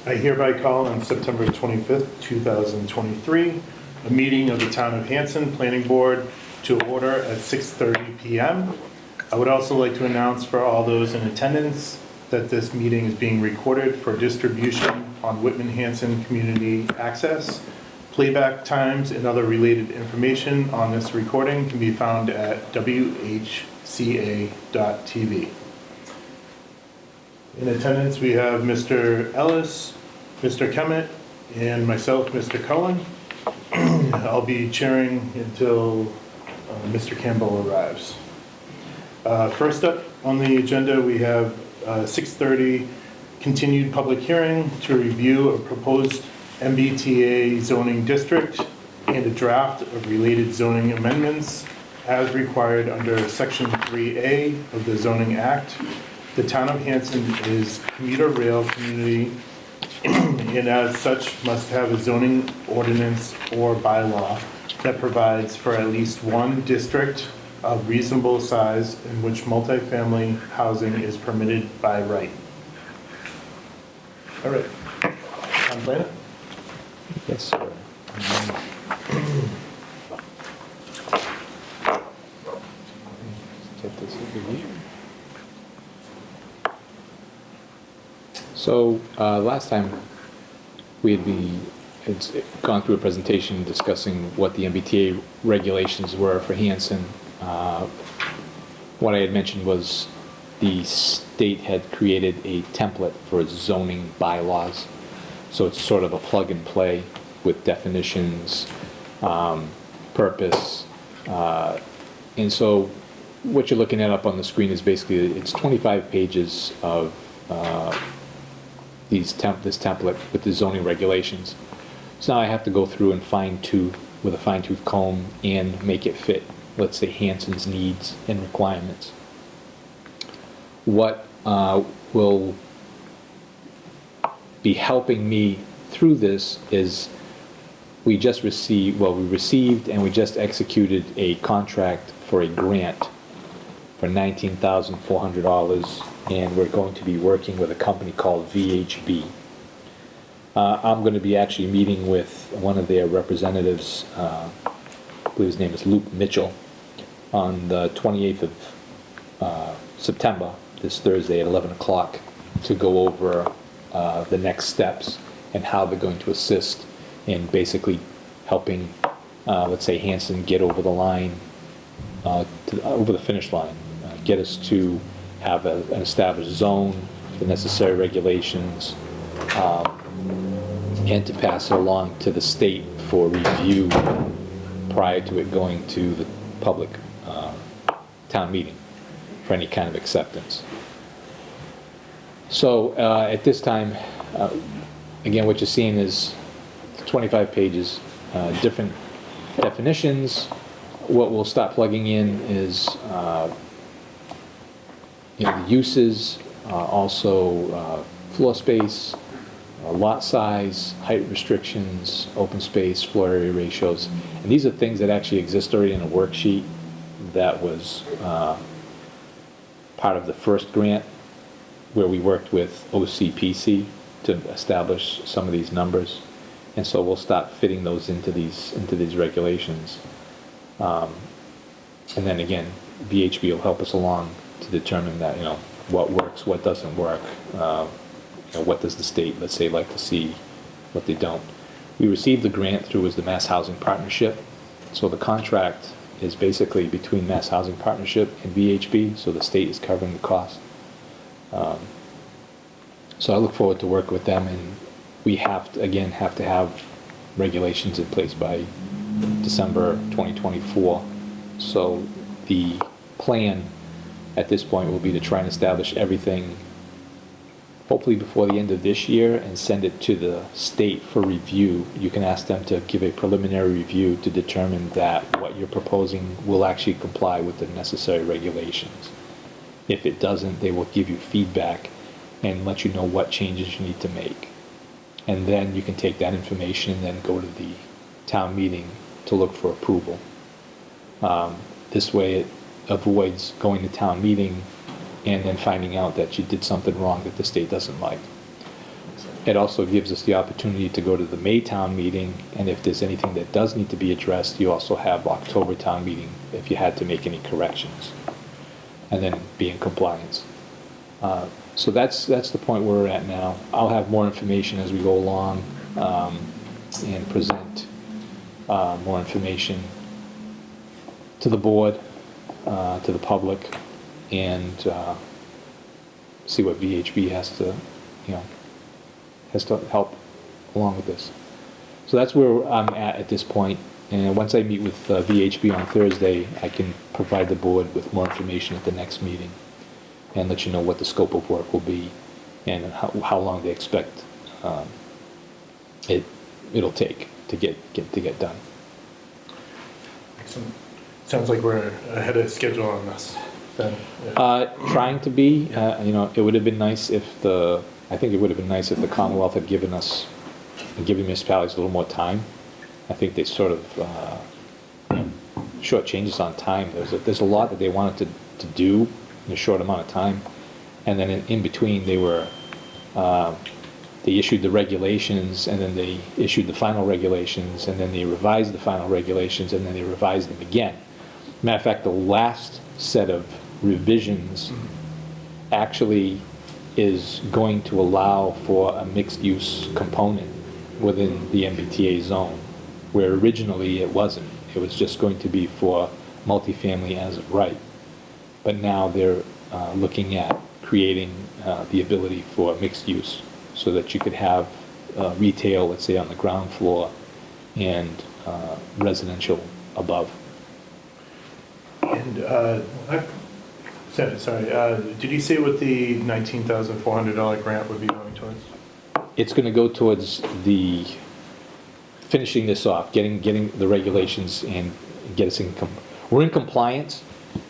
I hereby call on September 25th, 2023, a meeting of the Town of Hanson Planning Board to order at 6:30 p.m. I would also like to announce for all those in attendance that this meeting is being recorded for distribution on Whitman-Hanson Community Access. Playback times and other related information on this recording can be found at whca.tv. In attendance, we have Mr. Ellis, Mr. Kemet, and myself, Mr. Cullen. I'll be chairing until Mr. Campbell arrives. First up on the agenda, we have 6:30 continued public hearing to review a proposed MBTA zoning district and a draft of related zoning amendments as required under Section 3A of the Zoning Act. The Town of Hanson is a commuter rail community and as such must have a zoning ordinance or bylaw that provides for at least one district of reasonable size in which multifamily housing is permitted by right. All right, Town planner? Yes, sir. Get this over here. So last time we had gone through a presentation discussing what the MBTA regulations were for Hanson. What I had mentioned was the state had created a template for its zoning bylaws. So it's sort of a plug and play with definitions, purpose. And so what you're looking at up on the screen is basically, it's 25 pages of this template with the zoning regulations. So now I have to go through and fine-tooth with a fine-tooth comb and make it fit, let's say, Hanson's needs and requirements. What will be helping me through this is we received and we just executed a contract for a grant for $19,400, and we're going to be working with a company called VHB. I'm going to be actually meeting with one of their representatives, I believe his name is Luke Mitchell, on the 28th of September, this Thursday at 11 o'clock, to go over the next steps and how they're going to assist in basically helping, let's say, Hanson get over the line, over the finish line, get us to have an established zone, the necessary regulations, and to pass it along to the state for review prior to it going to the public town meeting for any kind of acceptance. So at this time, again, what you're seeing is 25 pages, different definitions. What we'll start plugging in is the uses, also floor space, lot size, height restrictions, open space, floor area ratios. And these are things that actually exist already in a worksheet that was part of the first grant where we worked with OCPC to establish some of these numbers. And so we'll start fitting those into these regulations. And then again, VHB will help us along to determine that, what works, what doesn't work, what does the state, let's say, like to see, what they don't. We received the grant through the Mass Housing Partnership. So the contract is basically between Mass Housing Partnership and VHB, so the state is covering the cost. So I look forward to working with them, and we have to have regulations in place by December 2024. So the plan at this point will be to try and establish everything hopefully before the end of this year and send it to the state for review. You can ask them to give a preliminary review to determine that what you're proposing will actually comply with the necessary regulations. If it doesn't, they will give you feedback and let you know what changes you need to make. And then you can take that information and then go to the town meeting to look for approval. This way it avoids going to town meeting and then finding out that you did something wrong that the state doesn't like. It also gives us the opportunity to go to the May town meeting, and if there's anything that does need to be addressed, you also have October town meeting if you had to make any corrections, and then be in compliance. So that's the point where we're at now. I'll have more information as we go along, and present more information to the board, to the public, and see what VHB has to, has to help along with this. So that's where I'm at this point. And once I meet with VHB on Thursday, I can provide the board with more information at the next meeting and let you know what the scope of work will be and how long they expect it'll take to get done. Excellent. Sounds like we're ahead of schedule on this then. Yeah. Trying to be, it would have been nice if I think it would have been nice if the Commonwealth had given municipalities a little more time. I think they sort of shortchanged us on time. There's a lot that they wanted to do in a short amount of time, and then in between they issued the regulations, and then they issued the final regulations, and then they revised the final regulations, and then they revised them again. Matter of fact, the last set of revisions actually is going to allow for a mixed-use component within the MBTA zone, where originally it wasn't. It was just going to be for multifamily as of right. But now they're looking at creating the ability for mixed use so that you could have retail, let's say, on the ground floor and residential above. And, sorry, did you say what the $19,400 grant would be going towards? It's going to go towards finishing this off, getting the regulations and get us we're in compliance,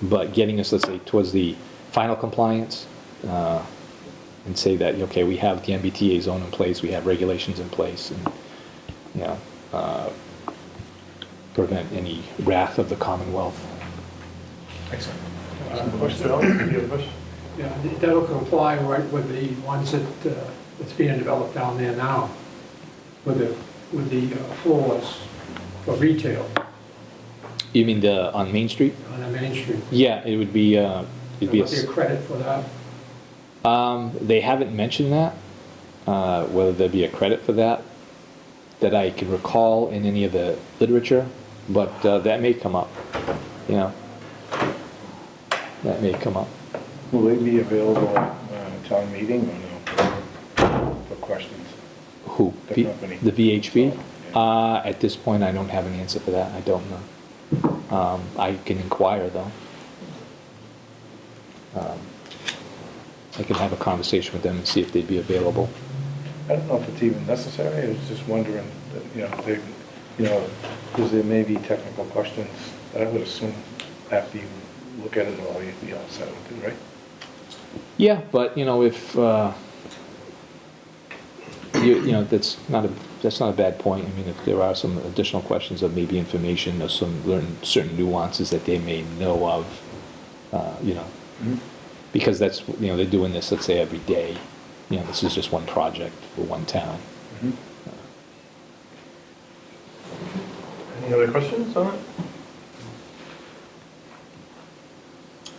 but getting us, let's say, towards the final compliance, and say that, okay, we have the MBTA zone in place, we have regulations in place, and, prevent any wrath of the Commonwealth. Excellent. Phil, do you have a question? Yeah, that'll comply right with the ones that's being developed down there now, with the floors for retail You mean on Main Street? on the Main Street. Yeah, it would be, it'd be Would there be a credit for that? they haven't mentioned that, whether there'd be a credit for that I can recall in any of the literature, but that may come up, that may come up. Will they be available at town meeting or no, for questions? Who? The company. The VHB? At this point, I don't have an answer for that, I don't know. I can inquire, though. I can have a conversation with them and see if they'd be available. I don't know if it's even necessary, I was just wondering, because there may be technical questions, but I would assume after you look at it all, you'd be all set with it, right? Yeah, but, if, that's not a bad point. I mean, if there are some additional questions or maybe information or certain nuances that they may know of, Mm-hmm. because that's, they're doing this, let's say, every day. This is just one project for one town. Mhm. Any other questions on it?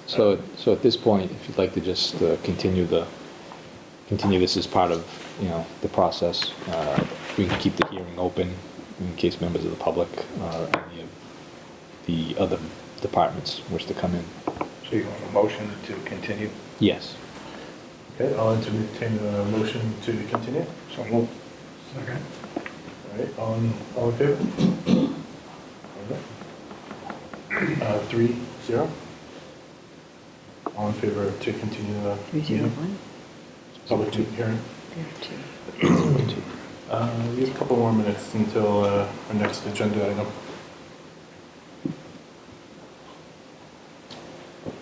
So at this point, if you'd like to just continue this as part of, the process, we can keep the hearing open in case members of the public or any of the other departments wish to come in. So you want a motion to continue? Yes. Okay, I'll entertain a motion to continue. So move. Okay. All right, all in favor? All right. 3-0. All in favor to continue the 301? public hearing? There are two. We have a couple more minutes until our next agenda item.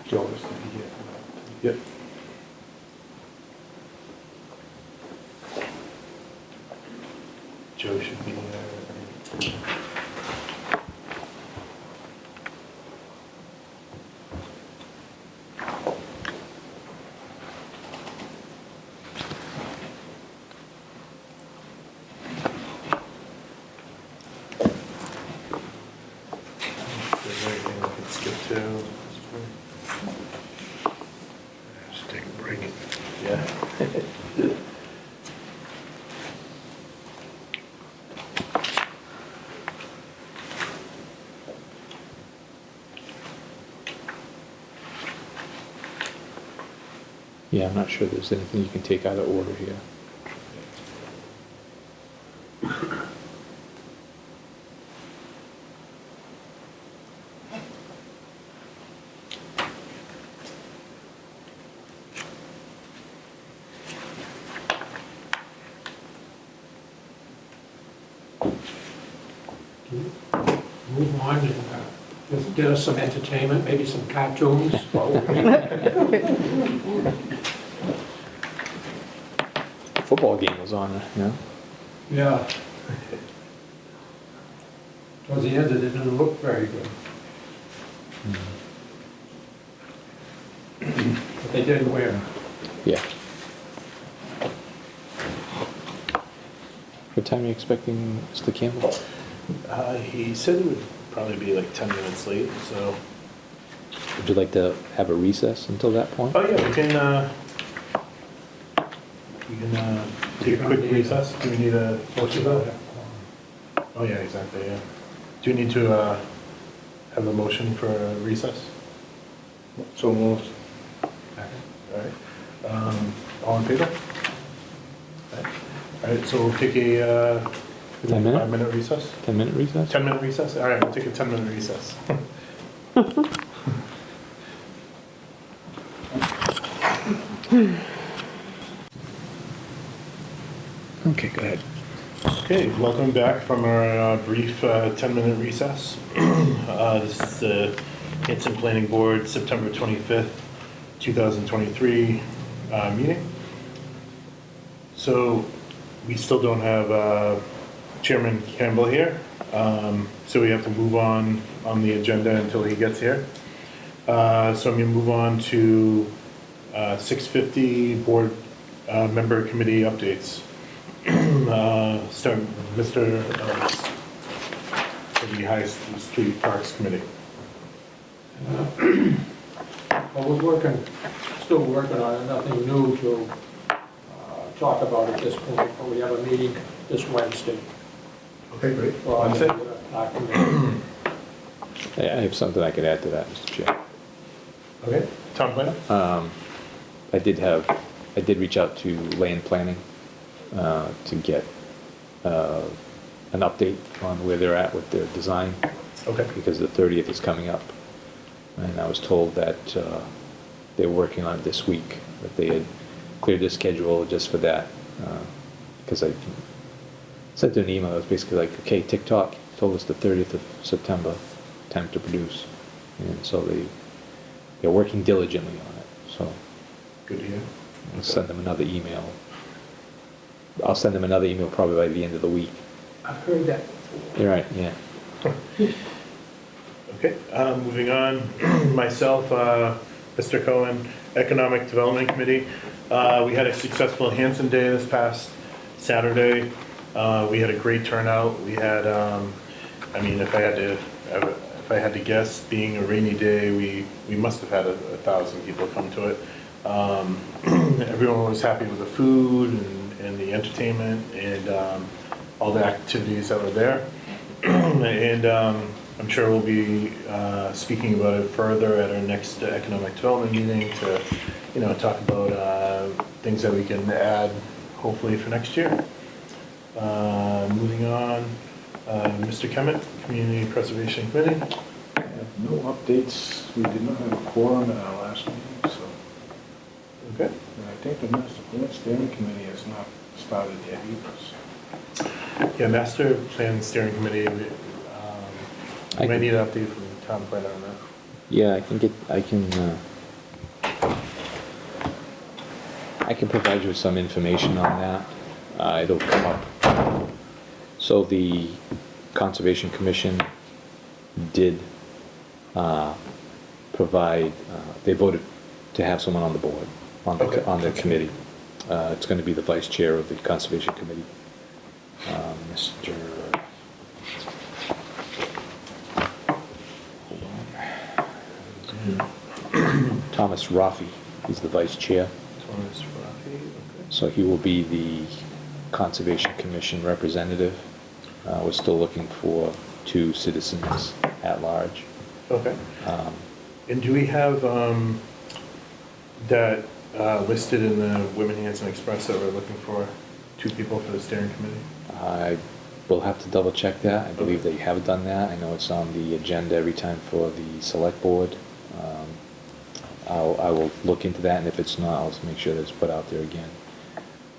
Joe is to be here for that. Yep. Joe should be there. Yeah, I'm not sure there's anything you can take out of order here. Move on and just get us some entertainment, maybe some cartoons. while we're reading. Football game was on, you know? Yeah. Towards the end, it didn't look very good. But they did win. Yeah. What time are you expecting Mr. Campbell? He said it would probably be like 10 minutes late, so. Would you like to have a recess until that point? Oh, yeah, we can take a quick recess. Do we need a motion for that? Oh, yeah, exactly, yeah. Do you need to have a motion for a recess? So moved. All right. All in favor? All right, so we'll take a 10 minute? 5-minute recess. 10-minute recess? 10-minute recess? All right, we'll take a 10-minute recess. Okay, go ahead. Okay, welcome back from our brief 10-minute recess. This is the Hanson Planning Board, September 25th, 2023 meeting. So we still don't have Chairman Campbell here, so we have to move on the agenda until he gets here. So I'm going to move on to 6:50 board member committee updates. Start with Mr. For the High Street Parks Committee. Well, we're still working on it, nothing new to talk about at this point, but we have a meeting this Wednesday. Okay, great. Well, That's it. our committee. I have something I could add to that, Mr. Chair. Okay, town planner? I did reach out to land planning to get an update on where they're at with their design, Okay, because the 30th is coming up. And I was told that they're working on it this week, that they had cleared their schedule just for that. Because I sent them an email, it was basically like, okay, TikTok told us the 30th of September, time to produce. And so they're working diligently on it, so good to hear. I'll send them another email. I'll send them another email probably by the end of the week. I've heard that. You're right, yeah. Okay, moving on, myself, Mr. Cohen, Economic Development Committee. We had a successful Hanson Day this past Saturday. We had a great turnout. We had, I mean, if I had to guess, being a rainy day, we must have had 1,000 people come to it. Everyone was happy with the food and the entertainment and all the activities that were there. And I'm sure we'll be speaking about it further at our next economic development meeting to, talk about things that we can add hopefully for next year. Moving on, Mr. Kemet, Community Preservation Committee. No updates. We did not have a quorum at our last meeting, so. Okay. And I think the Master Plan Steering Committee has not started yet either. Yeah, Master Plan Steering Committee, I might can- need an update from the town planner on that. Yeah, I can provide you with some information on that. It'll come up. So the Conservation Commission did provide, they voted to have someone on the board, Okay. on the committee. It's going to be the vice chair of the Conservation Committee, Mr. Thomas Rafi. He's the vice chair. Thomas Rafi, okay. So he will be the Conservation Commission representative. We're still looking for 2 citizens at large. Okay. Um, And do we have that listed in the Women Hanson Express that we're looking for 2 people for the steering committee? I will have to double check that. I believe that you have done that. I know it's on the agenda every time for the select board. I will look into that, and if it's not, I'll make sure that it's put out there again.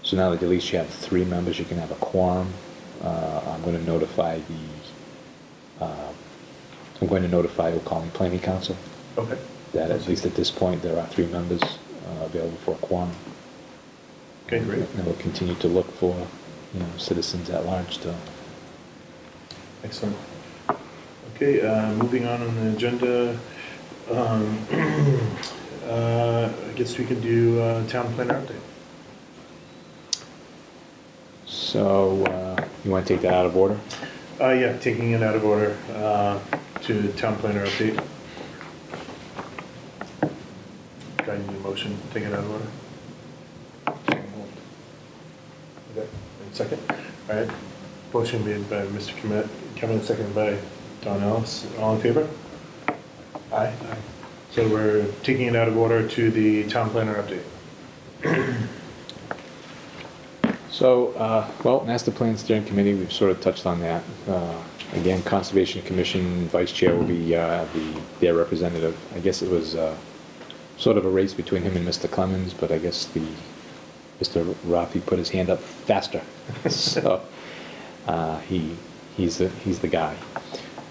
So now that at least you have 3 members, you can have a quorum. I'm going to notify Old Colony Planning Council Okay. that at least at this point, there are 3 members available for a quorum. Okay, great. And we'll continue to look for, citizens at large to. Excellent. Okay, moving on the agenda, I guess we can do town planner update. So, you want to take that out of order? Yeah, taking it out of order to town planner update. Do I need a motion to take it out of order? Okay, and second? All right, motion made by Mr. Kemet, seconded by Don Ellis. All in favor? Aye. So we're taking it out of order to the town planner update. So, Master Plan Steering Committee, we've sort of touched on that. Again, Conservation Commission Vice Chair will be their representative. I guess it was sort of a race between him and Mr. Clemens, but I guess Mr. Rafi put his hand up faster. So, he's the guy.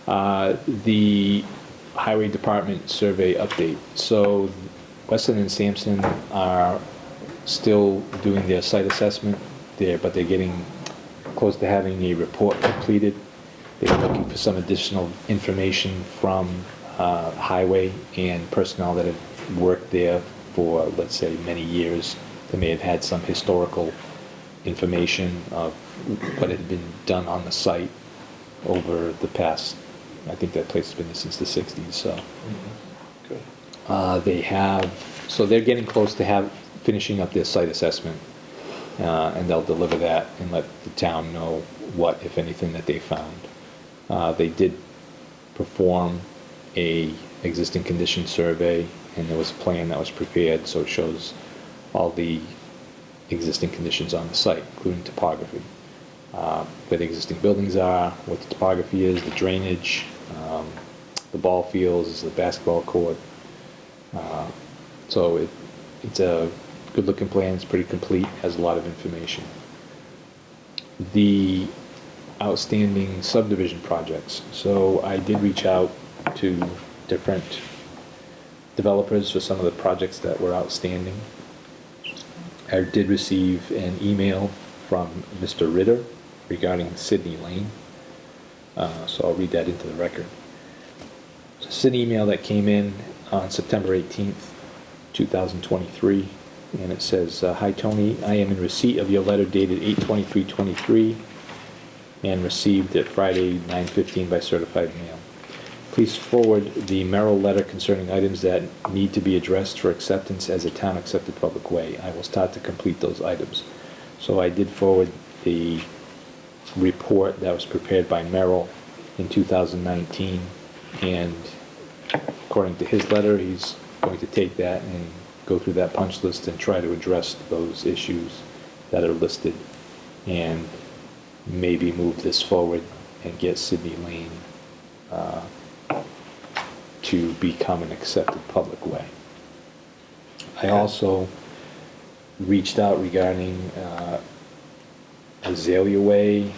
The Highway Department survey update. So, Weston and Sampson are still doing their site assessment there, but they're getting close to having a report completed. They're looking for some additional information from Highway and personnel that have worked there for, let's say, many years. They may have had some historical information of what had been done on the site over the past, I think that place has been there since the 60s, so. Good. So they're getting close to finishing up their site assessment, and they'll deliver that and let the town know what, if anything, that they found. They did perform a existing condition survey, and there was a plan that was prepared, so it shows all the existing conditions on the site, including topography. Where the existing buildings are, what the topography is, the drainage, the ball fields, the basketball court. So it's a good-looking plan. It's pretty complete, has a lot of information. The outstanding subdivision projects. So I did reach out to different developers for some of the projects that were outstanding. I did receive an email from Mr. Ritter regarding Sydney Lane. So I'll read that into the record. It's an email that came in on September 18th, 2023, and it says, "Hi Tony, I am in receipt of your letter dated 8/23/23 and received it Friday 9/15 by certified mail. Please forward the Merrill letter concerning items that need to be addressed for acceptance as a town-accepted public way. I will start to complete those items." So I did forward the report that was prepared by Merrill in 2019, and according to his letter, he's going to take that and go through that punch list and try to address those issues that are listed, and maybe move this forward and get Sydney Lane to become an accepted public way. I also reached out regarding Azalea Way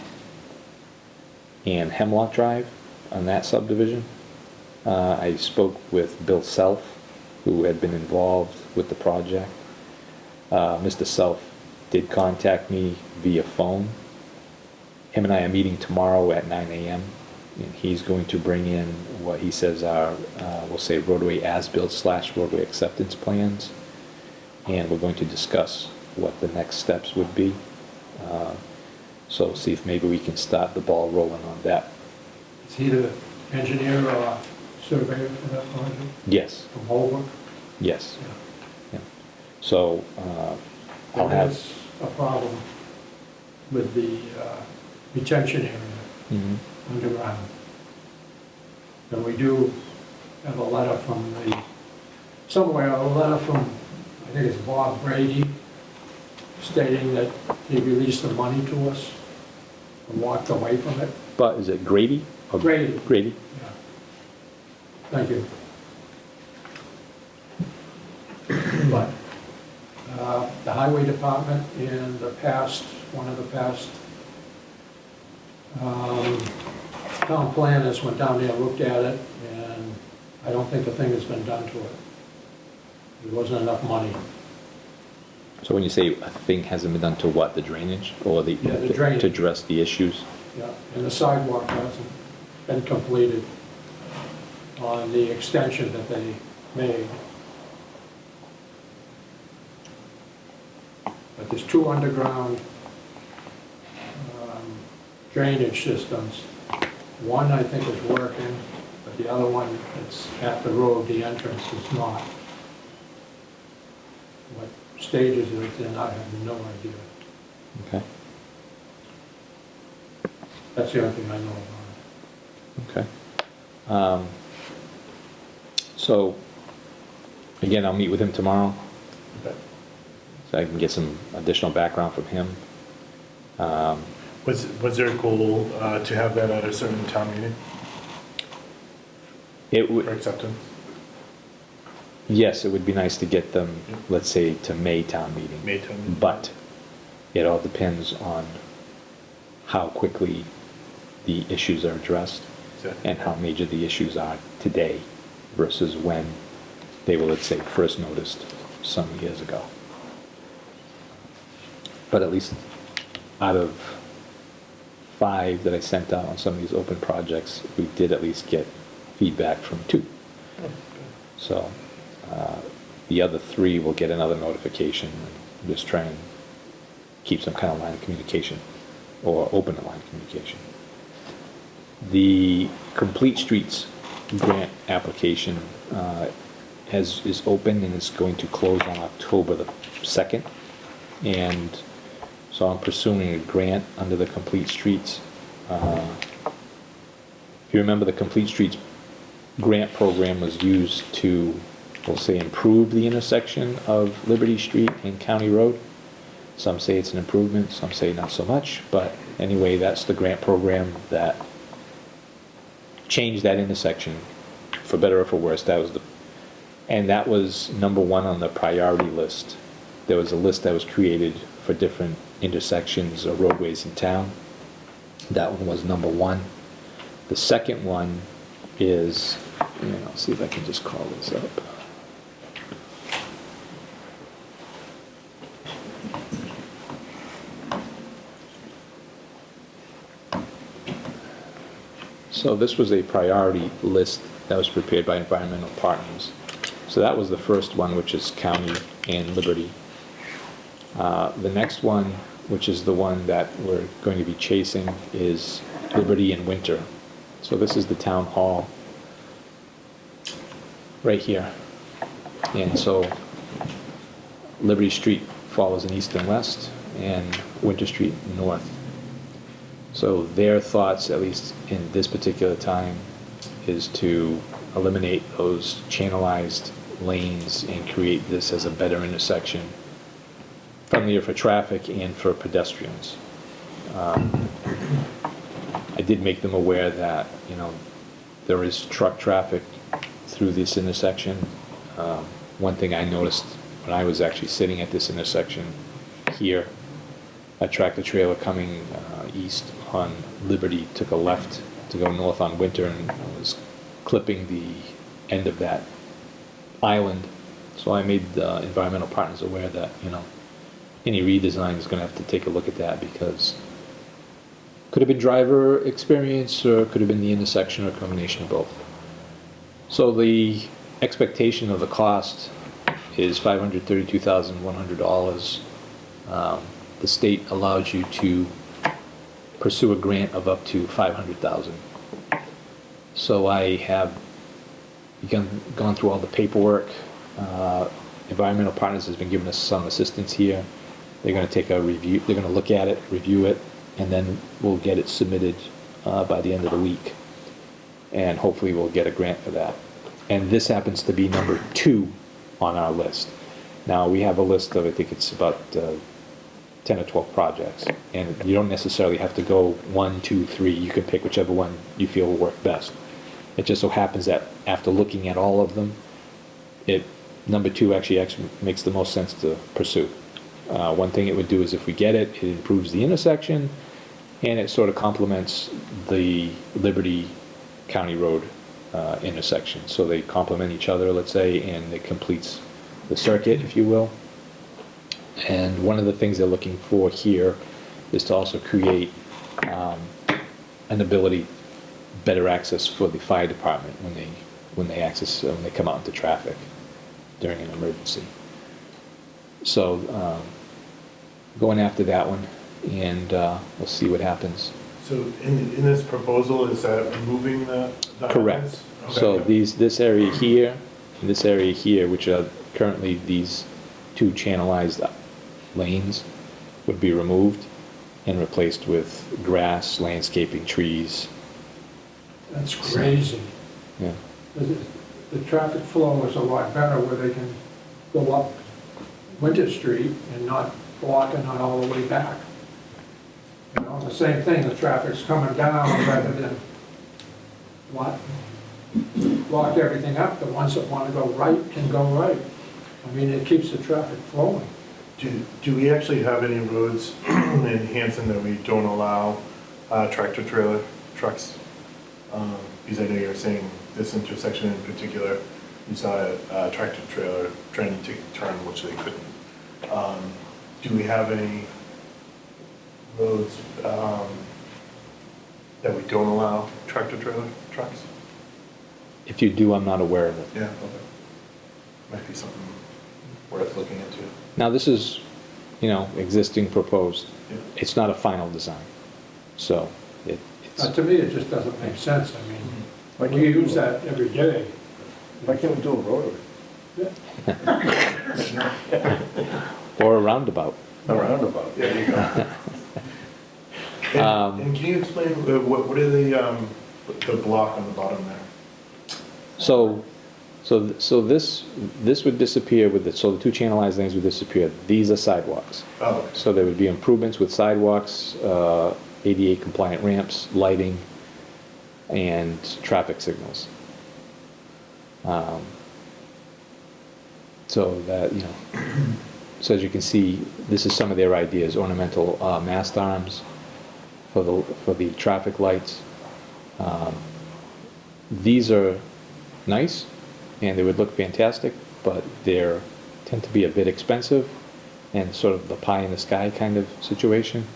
and Hemlock Drive on that subdivision. I spoke with Bill Self, who had been involved with the project. Mr. Self did contact me via phone. Him and I are meeting tomorrow at 9 a.m. and he's going to bring in what he says are, we'll say, roadway as-built / roadway acceptance plans, and we're going to discuss what the next steps would be. So see if maybe we can start the ball rolling on that. Is he the engineer or surveyor for that project Yes, from Holbrook? yes. Yeah. Yeah. So I'll There have. is a problem with the retention area Mhm. underground. And we do have a letter from a letter from, I I think it's Bob Brady, stating that he released the money to us and walked away from it. But is it Grady? or- Grady. Grady? Yeah. Thank you. But the highway department in the past, one of the past town planners went down there and looked at it, and I don't think a thing has been done to it. There wasn't enough money. So when you say a thing hasn't been done to what, the drainage or the? Yeah, the drainage. To address the issues? Yeah, and the sidewalk hasn't been completed on the extension that they made. But there's two underground drainage systems. One I think is working, but the other one that's at the road, the entrance is not. What stages it's in, I have no idea. Okay, That's the only thing I know about okay. So, again, I'll meet with him tomorrow, it. so I can get some additional background from him. Was there a goal to have that at a certain town meeting It for would, acceptance? yes, it would be nice to get them, let's say, to May town meeting. May town meeting. But it all depends on how quickly the issues are addressed and how major the issues are today versus when they were, let's say, first noticed some years ago. But at least out of 5 that I sent out on some of these open projects, we did at least get feedback from 2. So the other 3 will get another notification. Just try and keep some kind of line of communication or open a line of communication. The Complete Streets grant application is open and is going to close on October the 2nd. And so I'm pursuing a grant under the Complete Streets. If you remember, the Complete Streets grant program was used to, we'll say, improve the intersection of Liberty Street and County Road. Some say it's an improvement, some say not so much, but anyway, that's the grant program that changed that intersection, for better or for worse. And that was number 1 on the priority list. There was a list that was created for different intersections or roadways in town. That one was number 1. The second one is, and I'll see if I can just call this up. So this was a priority list that was prepared by environmental partners. So that was the first one, which is County and Liberty. The next one, which is the one that we're going to be chasing, is Liberty and Winter. So this is the town hall right here. And so Liberty Street follows in east and west, and Winter Street north. So their thoughts, at least in this particular time, is to eliminate those channelized lanes and create this as a better intersection, friendlier for traffic and for pedestrians. I did make them aware that, there is truck traffic through this intersection. One thing I noticed when I was actually sitting at this intersection here, a tractor trailer coming east on Liberty took a left to go north on Winter and was clipping the end of that island. So I made the environmental partners aware that, any redesign is going to have to take a look at that, because could have been driver experience or could have been the intersection or a combination of both. So the expectation of the cost is $532,100. The state allows you to pursue a grant of up to $500,000. So I have gone through all the paperwork. Environmental Partners has been giving us some assistance here. They're going to take a review. They're going to look at it, review it, and then we'll get it submitted by the end of the week. And hopefully we'll get a grant for that. And this happens to be number 2 on our list. Now, we have a list of, I think it's about 10 or 12 projects, and you don't necessarily have to go 1, 2, 3, you can pick whichever one you feel will work best. It just so happens that after looking at all of them, number 2 actually makes the most sense to pursue. One thing it would do is if we get it, it improves the intersection, and it sort of complements the Liberty County Road intersection. So they complement each other, let's say, and it completes the circuit, if you will. And one of the things they're looking for here is to also create an ability, better access for the fire department when they come out into traffic during an emergency. So going after that one, and we'll see what happens. So in this proposal, is that removing the Correct. islands? Okay. So this area here, and this area here, which are currently these 2 channelized lanes, would be removed and replaced with grass, landscaping, trees. That's crazy. Yeah. The traffic flow is a lot better where they can go up Winter Street and not block it not all the way back. You know, the same thing, the traffic's coming down rather than block everything up. The ones that want to go right can go right. I mean, it keeps the traffic flowing. Do we actually have any roads in Hanson that we don't allow tractor trailer trucks? Because I know you were saying this intersection in particular, you saw a tractor trailer trying to take a turn, which they couldn't. Do we have any roads that we don't allow tractor trailer trucks? If you do, I'm not aware of it. Yeah, okay. Might be something worth looking into. Now, this is, existing proposed. Yeah. It's not a final design. So it's, To me, it just doesn't make sense. I mean, Why we can't we do use a- that every day. Why can't we do a rotary? or a roundabout. A roundabout? There you go. And can you explain, what are the block on the bottom there? So this would disappear so the 2 channelized lanes would disappear. These are sidewalks. Oh, okay. So there would be improvements with sidewalks, ADA compliant ramps, lighting, and traffic signals. So that, so as you can see, this is some of their ideas: ornamental mast arms for the traffic lights. These are nice, and they would look fantastic, but they tend to be a bit expensive, and sort of the pie in the sky kind of situation.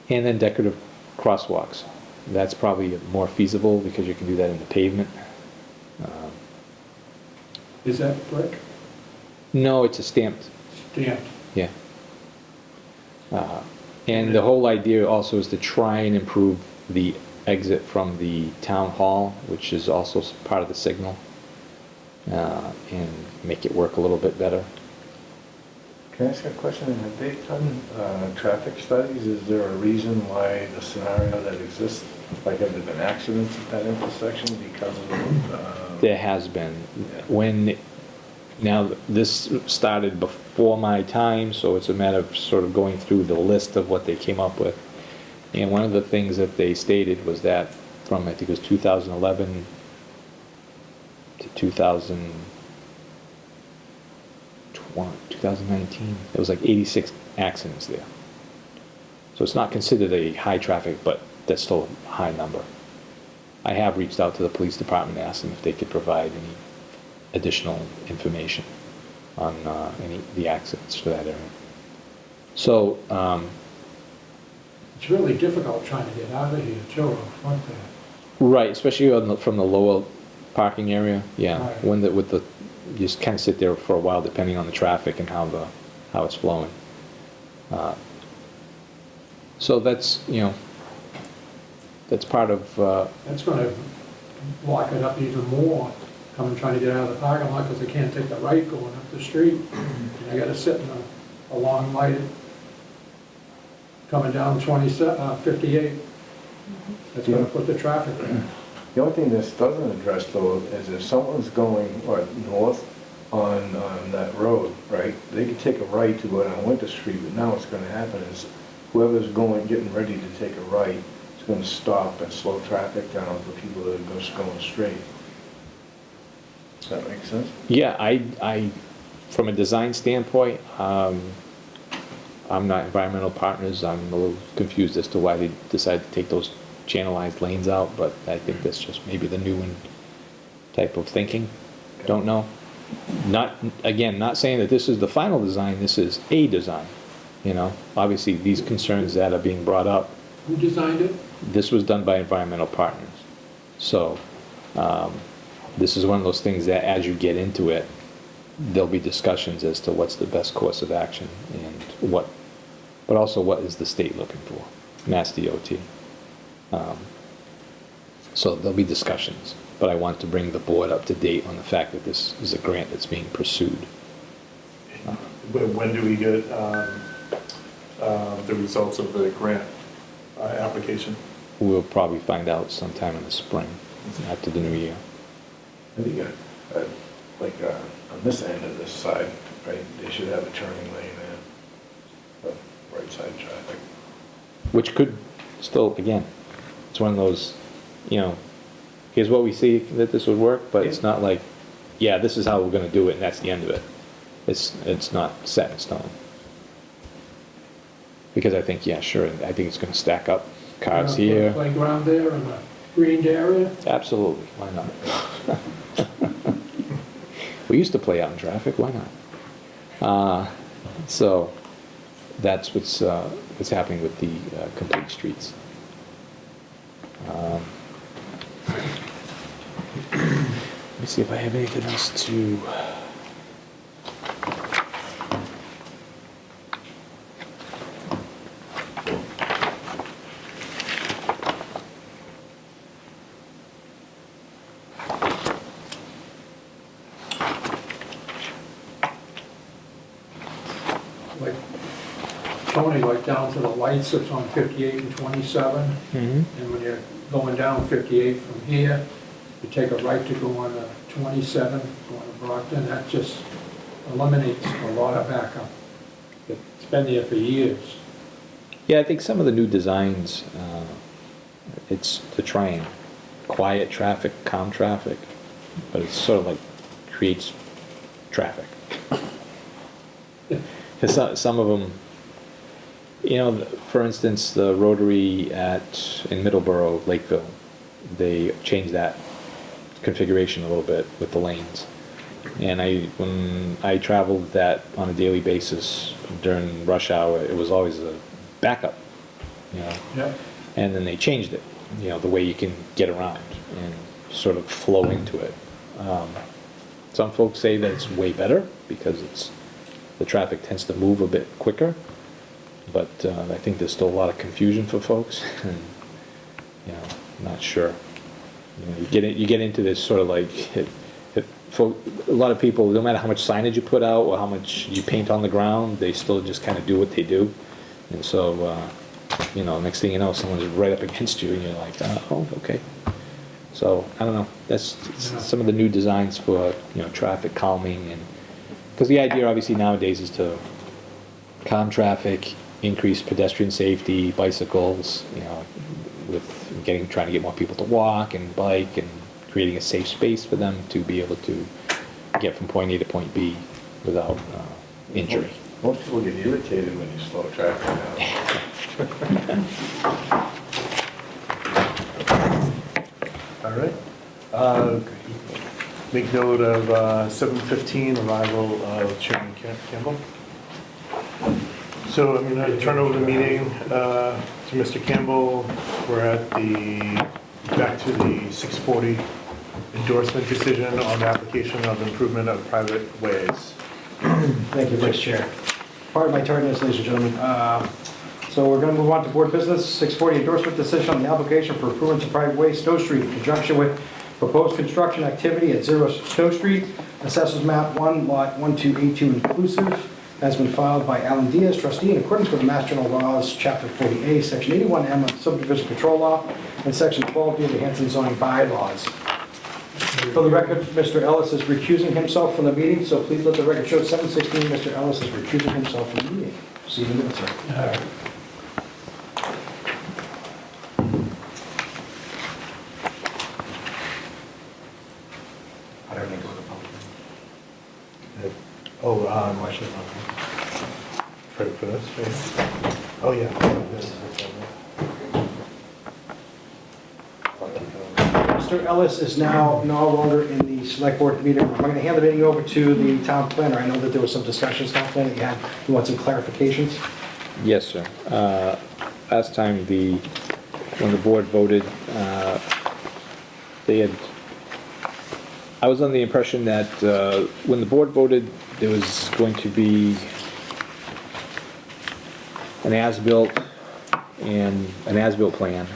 And then decorative crosswalks. That's probably more feasible because you can do that in the pavement. Is that brick? No, it's a stamped, Stamped. yeah. And the whole idea also is to try and improve the exit from the town hall, which is also part of the signal, and make it work a little bit better. Can I ask a question? Have they done traffic studies? Is there a reason why the scenario that exists, like have there been accidents at that intersection because of? There has been. Now, this started before my time, so it's a matter of sort of going through the list of what they came up with. And one of the things that they stated was that from, I think it was 2011 to 2019, there was like 86 accidents there. So it's not considered a high traffic, but that's still a high number. I have reached out to the police department and asked them if they could provide any additional information on the accidents for that area. So, It's really difficult trying to get out of here too, in front there. right, especially from the lower parking area, yeah. Right. You just kind of sit there for a while depending on the traffic and how it's flowing. So that's, that's part of, That's going to block it up even more, coming trying to get out of the parking lot because they can't take the right going up the street. And they got to sit in a long light coming down 58. That's going to put the traffic there. The only thing this doesn't address though is if someone's going north on that road, right? They could take a right to go down Winter Street, but now what's gonna happen is whoever's getting ready to take a right is gonna stop and slow traffic down for people that are just going straight. Does that make sense? Yeah, from a design standpoint, I'm not environmental partners, I'm a little confused as to why they decided to take those channelized lanes out, but I think that's just maybe the new one type of thinking, don't know. Again, not saying that this is the final design, this is a design, you know? Obviously, these concerns that are being brought up, Who designed it? this was done by environmental partners. So, this is one of those things that as you get into it, there'll be discussions as to what's the best course of action and but also what is the state looking for, Mass DOT. So there'll be discussions, but I want to bring the board up to date on the fact that this is a grant that's being pursued. When do we get the results of the grant application? We'll probably find out sometime in the spring, after the new year. I think, on this end of this side, right, they should have a turning lane there, right side traffic. Which could still, again, it's one of those, you know, here's what we see that this would work, but it's not like, yeah, this is how we're gonna do it and that's the end of it. It's not set in stone. Because I think, yeah, sure, I think it's gonna stack up cars You know, put a here. Playground there in the greened area? Absolutely, why not? We used to play out in traffic, why not? So that's what's happening with the complete streets. Let me see if I have anything else to. Like, Tony, like down to the lights that's on 58 and 27, and when you're going down 58 from here, you take a right to go on to 27, going to Brockton, that just eliminates a lot of backup. It's been there for years. Yeah, I think some of the new designs, it's to try and quiet traffic, calm traffic, but it's sort of like creates traffic. Because some of them, you know, for instance, the rotary in Middleborough, Lakeville, they changed that configuration a little bit with the lanes. And when I traveled that on a daily basis during rush hour, it was always a backup, you know. Yeah. And then they changed it, you know, the way you can get around and sort of flow into it. Some folks say that it's way better because the traffic tends to move a bit quicker, but I think there's still a lot of confusion for folks, and you know, not sure. You know, you get into this sort of like for a lot of people, no matter how much signage you put out or how much you paint on the ground, they still just kind of do what they do, and so you know, next thing you know, someone's right up against you, and you're like, oh, okay. So I don't know. That's some of the new designs for, you know, traffic calming, and because the idea obviously nowadays is to calm traffic, increase pedestrian safety, bicycles, you know, with trying to get more people to walk and bike and creating a safe space for them to be able to get from point A to point B without injury. Most people get irritated when you slow traffic down. All right. Make note of 7:15 arrival of Chairman Campbell. So I'm going to turn over the meeting to Mr. Campbell. We're back to the 640 endorsement decision on the application of improvement of private ways. Thank you, Vice Chair. Part of my tardiness, ladies and gentlemen. So we're going to move on to board business. 640 endorsement decision on the application for improvements of private way, Stowe Street, in conjunction with proposed construction activity at 0 Stowe Street. Assessors map 1, lot 1282 inclusive, has been filed by Alan Diaz, trustee, in accordance with the Mass General Laws, Chapter 40A, Section 81M of the Subdivision Control Law, and Section 12B of the Hanson zoning bylaws. For the record, Mr. Ellis is recusing himself from the meeting, so please let the record show 7:16, Mr. Ellis is recusing himself from the meeting. See you in a minute, sir. All right. I don't think it was a public meeting. Oh, Question. for this, right? Oh, yeah. Mr. Ellis is now no longer in the select board meeting. I'm going to hand the meeting over to the town planner. I know that there was some discussions, town planner, you want some clarifications? Yes, sir. Last time when the board voted, I was under the impression that when the board voted, there was going to be an as-built and an as-built plan,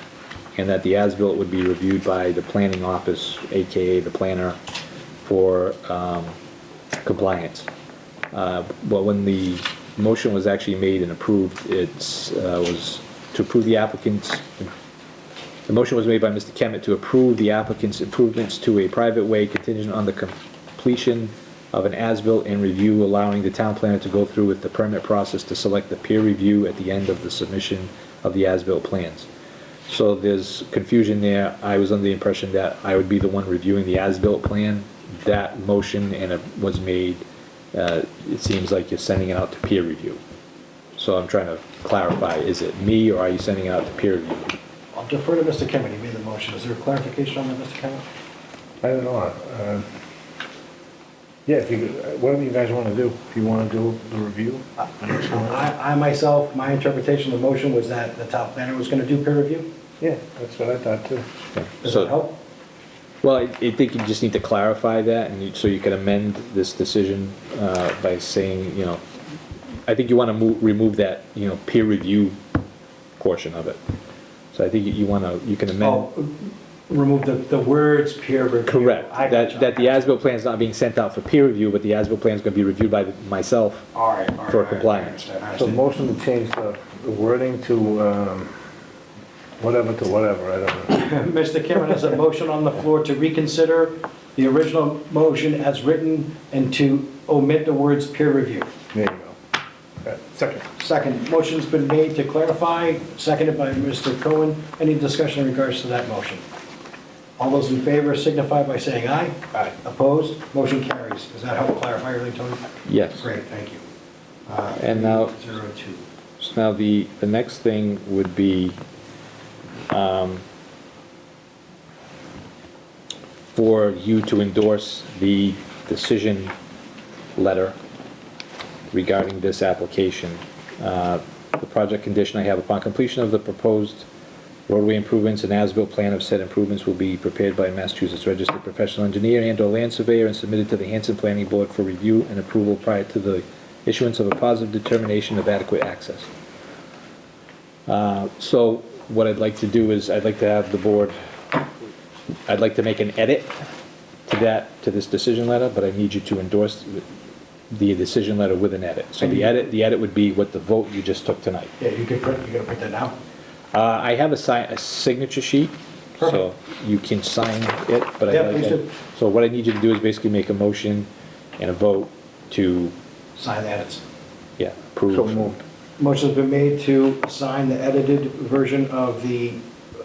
and that the as-built would be reviewed by the planning office, AKA the planner, for compliance. But when the motion was actually made and approved, it was to approve the applicant's, the motion was made by Mr. Kemet to approve the applicant's improvements to a private way contingent on the completion of an as-built and review, allowing the town planner to go through with the permit process to select the peer review at the end of the submission of the as-built plans. So there's confusion there. I was under the impression that I would be the one reviewing the as-built plan. That motion, and it was made, it seems like you're sending it out to peer review. So I'm trying to clarify, is it me or are you sending it out to peer review? I'll defer to Mr. Kemet, he made the motion. Is there a clarification on that, Mr. Kemet? I don't know. Yeah, if you, whatever you guys want to do. If you want to do the review. I myself, my interpretation of the motion was that the town planner was going to do peer review. Yeah, that's what I thought too. Does So- that help? Well, I think you just need to clarify that, and so you can amend this decision by saying, I think you want to remove that, peer review portion of it. So I think you can amend. Oh, remove the words peer review. Correct. I gotcha. That the as-built plan is not being sent out for peer review, but the as-built plan is going to be reviewed by myself. All right. for compliance. I So understand. motion to change the wording to whatever to whatever, I don't know. Mr. Kemet has a motion on the floor to reconsider the original motion as written and to omit the words peer review. There you go. Second. Second, motion's been made to clarify, seconded by Mr. Cohen. Any discussion in regards to that motion? All those in favor signify by saying aye. Aye. Opposed? Motion carries. Does that help clarify everything, Tony? Yes. Great, thank you. And now- 302. So now the next thing would be for you to endorse the decision letter regarding this application. The project condition I have: upon completion of the proposed roadway improvements, an as-built plan of said improvements will be prepared by a Massachusetts registered professional engineer and/or land surveyor and submitted to the Hanson Planning Board for review and approval prior to the issuance of a positive determination of adequate access. So what I'd like to do is, I'd like to have the board, I'd like to make an edit to this decision letter, but I need you to endorse the decision letter with an edit. So the edit would be what the vote you just took tonight. Yeah, you gonna print that now? I have a signature sheet, so you can sign it, but I. Yeah, please do. So what I need you to do is basically make a motion and a vote to, Sign the edits. yeah, approve. So moved. Motion's been made to sign the edited version of the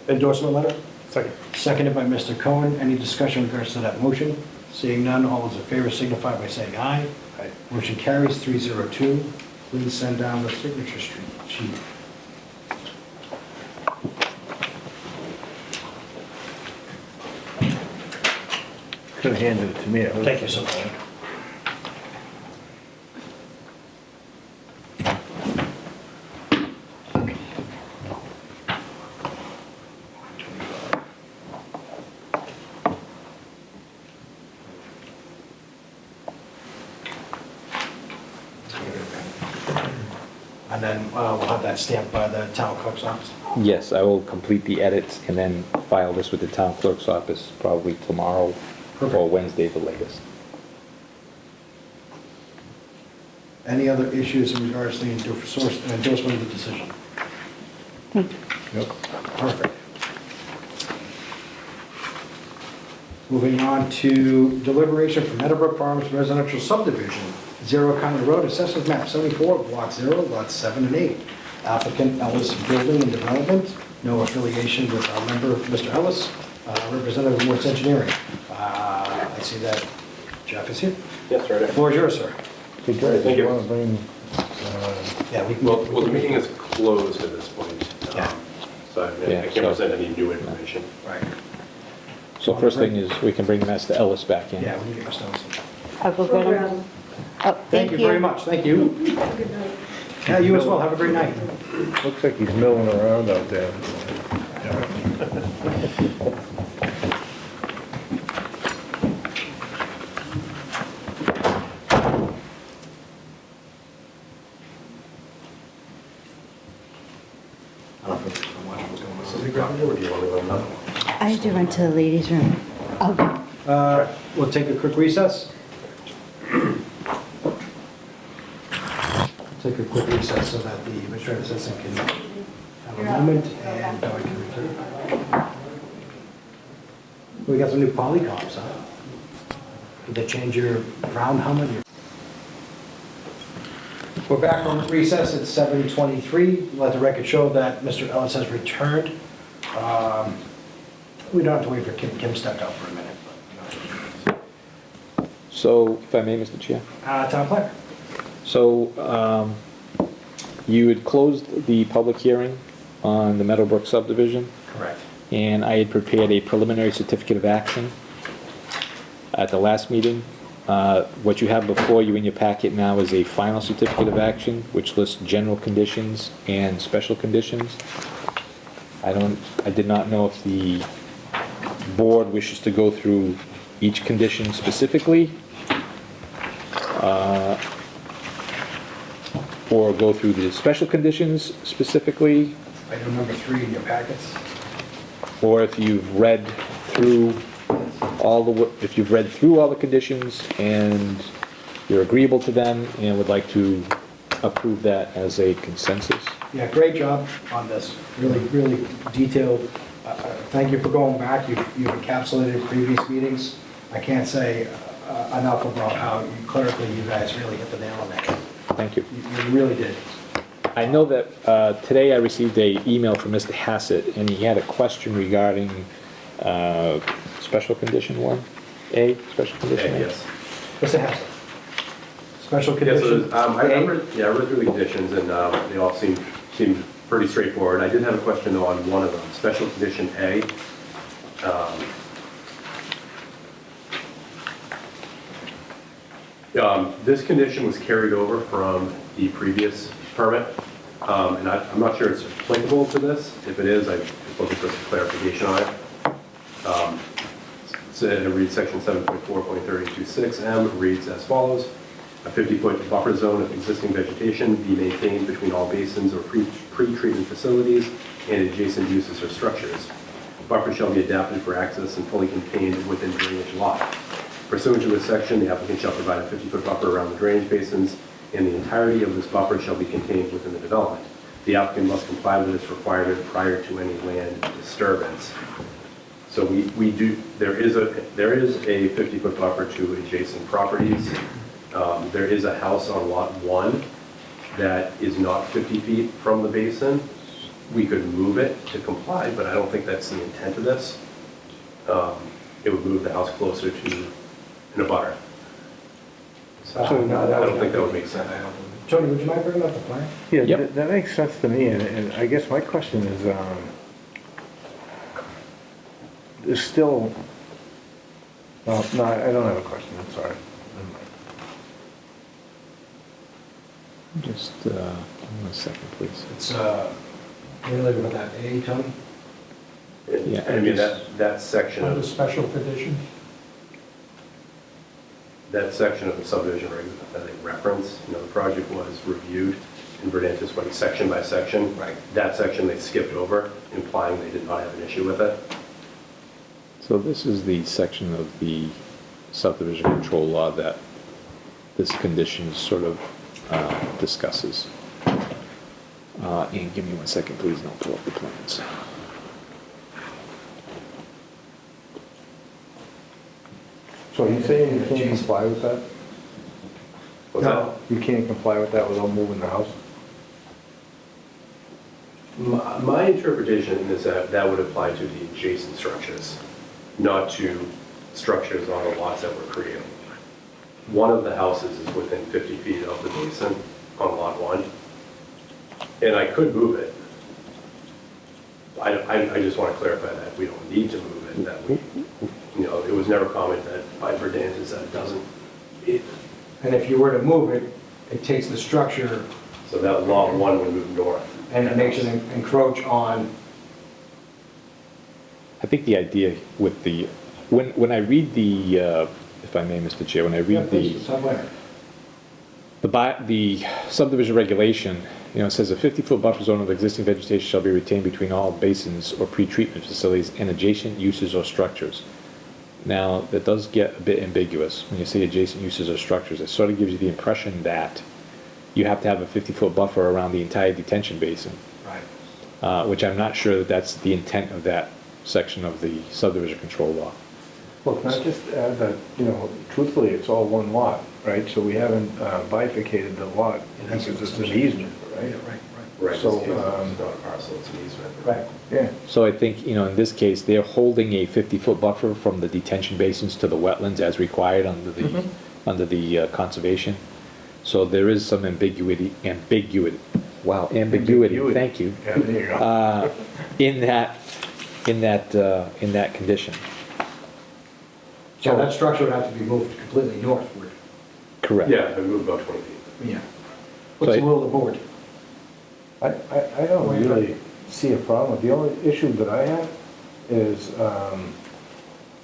endorsement letter. Second. Seconded by Mr. Cohen. Any discussion in regards to that motion? Seeing none, all those in favor signify by saying aye. Aye. Motion carries 302. Please send down the signature sheet. Could have handed it to me. Thank you so much. And then we'll have that stamped by the town clerk's office. Yes, I will complete the edits and then file this with the town clerk's office probably tomorrow or Perfect. Wednesday the latest. Any other issues in regards to the endorsement of the decision? Yep. Perfect. Moving on to deliberation for Meadowbrook Farms Residential Subdivision, Zero County Road, Assessors Map 74, Block 0, Lots 7 and 8. Applicant Ellis Building and Development, no affiliation with our member, Mr. Ellis, Representative Morse Engineering. I see that Jeff is here. Yes, right. The floor is yours, sir. Hey, Gary, Thank do you you. want to bring, Yeah, we can. Well, the meeting is closed at this point. Yeah. So I Yeah, can't so- present any new information. Right. So first thing is, we can bring Mr. Ellis back in. Yeah, we can get Mr. Ellis. I'll go get him. Oh, Thank you very much, thank you. Yeah, you as well, have a great night. looks like he's milling around out there. I don't know if I'm watching what's going on. So we grab it. Or do you want to go now? I have to run to the ladies' room. Oh, We'll take a quick recess. Take a quick recess so that the administrative assistant can have a moment and I can return. We got some new polycops, huh? Did they change your ground helmet? We're back from recess at 7:23. Let the record show that Mr. Ellis has returned. We don't have to wait for Kim. Kim stepped out for a minute. But, So, if I may, Mr. Chair? Town planner. So, you had closed the public hearing on the Meadowbrook subdivision, Correct. and I had prepared a preliminary certificate of action at the last meeting. What you have before you in your packet now is a final certificate of action, which lists general conditions and special conditions. I did not know if the board wishes to go through each condition specifically, or go through the special conditions specifically, Item number 3 in your packets. or if you've read through all the conditions and you're agreeable to them and would like to approve that as a consensus. Yeah, great job on this. Really, really detailed. Thank you for going back. You've encapsulated previous meetings. I can't say enough about how clerically you guys really hit the nail on the head. Thank you. You really did. I know that today I received an email from Mr. Hassett, and he had a question regarding special condition 1A, special condition A. Yes. Mr. Hassel. Special Yeah, condition. so I read through the conditions and they all seemed pretty straightforward. I did have a question though on one of them, special condition A. This condition was carried over from the previous permit, and I'm not sure it's applicable to this. If it is, I'm looking for some clarification on it. So it reads section 7.4.32.6M reads as follows. A 50-foot buffer zone of existing vegetation be maintained between all basins or pre-treatment facilities and adjacent uses or structures. Buffer shall be adapted for access and fully contained within drainage lot. Pursuant to this section, the applicant shall provide a 50-foot buffer around the drainage basins, and the entirety of this buffer shall be contained within the development. The applicant must comply with this requirement prior to any land disturbance. So there is a 50-foot buffer to adjacent properties. There is a house on lot 1 that is not 50 feet from the basin. We could move it to comply, but I don't think that's the intent of this. It would move the house closer to an abutter. So I don't think that would make sense. Tony, would you mind bringing up the plan? Yeah, Yep. that makes sense to me, and I guess my question is, there's still, well, no, I don't have a question, I'm sorry. Never mind. Just, give me 1 second, please. It's, related with that A, Tony? Yeah, I mean, that section Under of special conditions. the subdivision regs that they reference, the project was reviewed in Verdantis way, section by section. Right. That section they skipped over, implying they did not have an issue with it. So this is the section of the subdivision control law that this condition sort of discusses. And give me 1 second, please, and I'll pull up the plans. So you saying you can't comply with that? What's that? You can't comply with that without moving the house? My interpretation is that that would apply to the adjacent structures, not to structures on the lots that we're creating. One of the houses is within 50 feet of the basin on lot 1, and I could move it. I just want to clarify that we don't need to move it, that we, it was never commented by Verdantis that it doesn't. And if you were to move it, it takes the structure So that lot 1 would move north. and it makes it encroach on, I think the idea with the, when I read the, if I may, Mr. Chair, when I read the, somewhere. the subdivision regulation, it says a 50-foot buffer zone of existing vegetation shall be retained between all basins or pre-treatment facilities and adjacent uses or structures. Now, that does get a bit ambiguous when you say adjacent uses or structures. It sort of gives you the impression that you have to have a 50-foot buffer around the entire detention basin, Right. which I'm not sure that that's the intent of that section of the subdivision control law. Well, can I just add that, truthfully, it's all one lot, right? So we haven't bifurcated the lot that's because it's an essentially- easement, right? Right. Right, So, it's not a parcel, it's an easement. Right. Yeah. So I think, in this case, they're holding a 50-foot buffer from the detention basins to the wetlands as required under the conservation. So there is some ambiguity, Ambiguity. thank you, Yeah, there you go. in that condition. So that structure would have to be moved completely northward. Correct. Yeah, I moved about 20 feet. Yeah. What's the So- will of the board? I don't really see a problem. The only issue that I have is,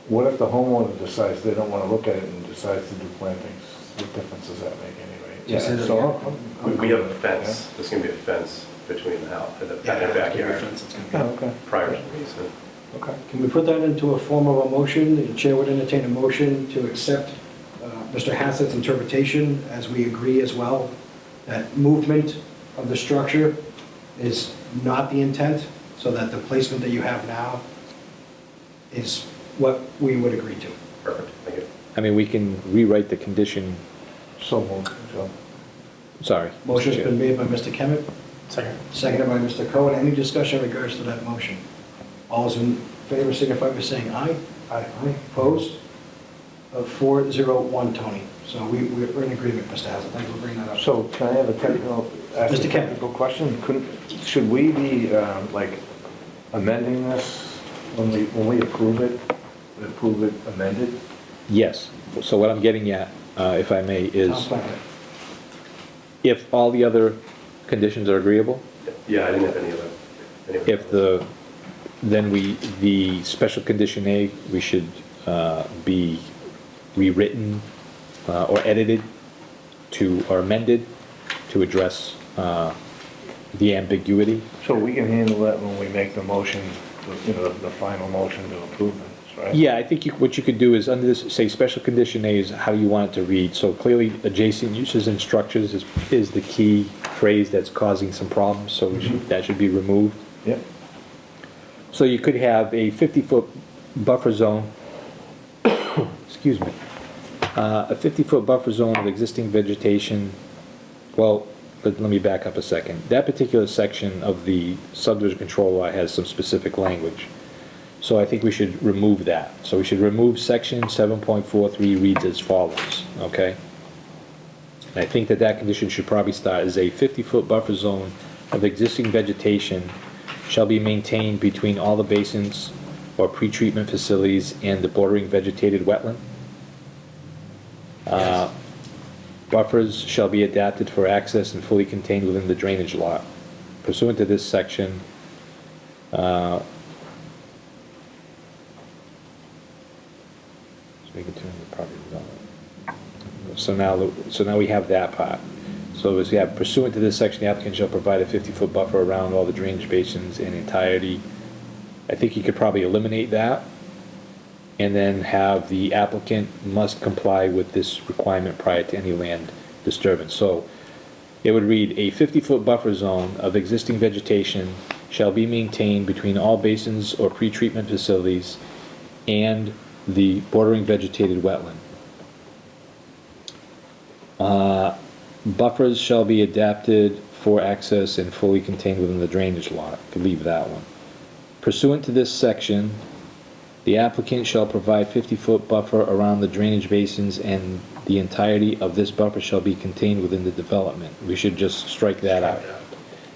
what if the homeowner decides they don't want to look at it and decides to do plantings? What difference does that make anyway? Just say that So again. We have a fence, there's going to be a fence between the house and the backyard Oh, okay, prior to the basement. okay. Can we put that into a form of a motion? The chair would entertain a motion to accept Mr. Hassett's interpretation, as we agree as well, that movement of the structure is not the intent, so that the placement that you have now is what we would agree to. Perfect, thank you. I mean, we can rewrite the condition, So moved, Joe. sorry. Mr. Motion's Chair. been made by Mr. Kemet, Second. seconded by Mr. Cohen. Any discussion in regards to that motion? All those in favor signify by saying aye. Aye. Opposed? 401, Tony. So we're in agreement, Mr. Hassett. Thank you for bringing that up. So can I have a ask Mr. a Kemp. technical question? Should we be, amending this when we approve it amended? Yes. So what I'm getting at, if I may, Town is planner. if all the other conditions are agreeable, Yeah, I didn't have any of that. if then the special condition A, we should be rewritten or edited or amended to address the ambiguity. So we can handle that when we make the motion, the final motion to approve it, right? Yeah, I think what you could do is, under this, say, special condition A is how you want it to read. So clearly, adjacent uses and structures is the key phrase that's causing some problems, so that should be removed. Yep. So you could have a 50-foot buffer zone, excuse me, a 50-foot buffer zone of existing vegetation. Well, let me back up a second. That particular section of the subdivision control law has some specific language. So I think we should remove that. So we should remove section 7.43 reads as follows, okay? And I think that condition should probably start as a 50-foot buffer zone of existing vegetation shall be maintained between all the basins or pretreatment facilities and the bordering vegetated wetland. Buffers shall be adapted for access and fully contained within the drainage lot. Pursuant to this section, so we can turn the property development. So now we have that part. So as we have pursuant to this section, the applicant shall provide a 50-foot buffer around all the drainage basins in entirety. I think you could probably eliminate that, and then have the applicant must comply with this requirement prior to any land disturbance. So it would read, a 50-foot buffer zone of existing vegetation shall be maintained between all basins or pretreatment facilities and the bordering vegetated wetland. Buffers shall be adapted for access and fully contained within the drainage lot. Could leave that one. Pursuant to this section, the applicant shall provide 50-foot buffer around the drainage basins, and the entirety of this buffer shall be contained within the development. We should just strike that out.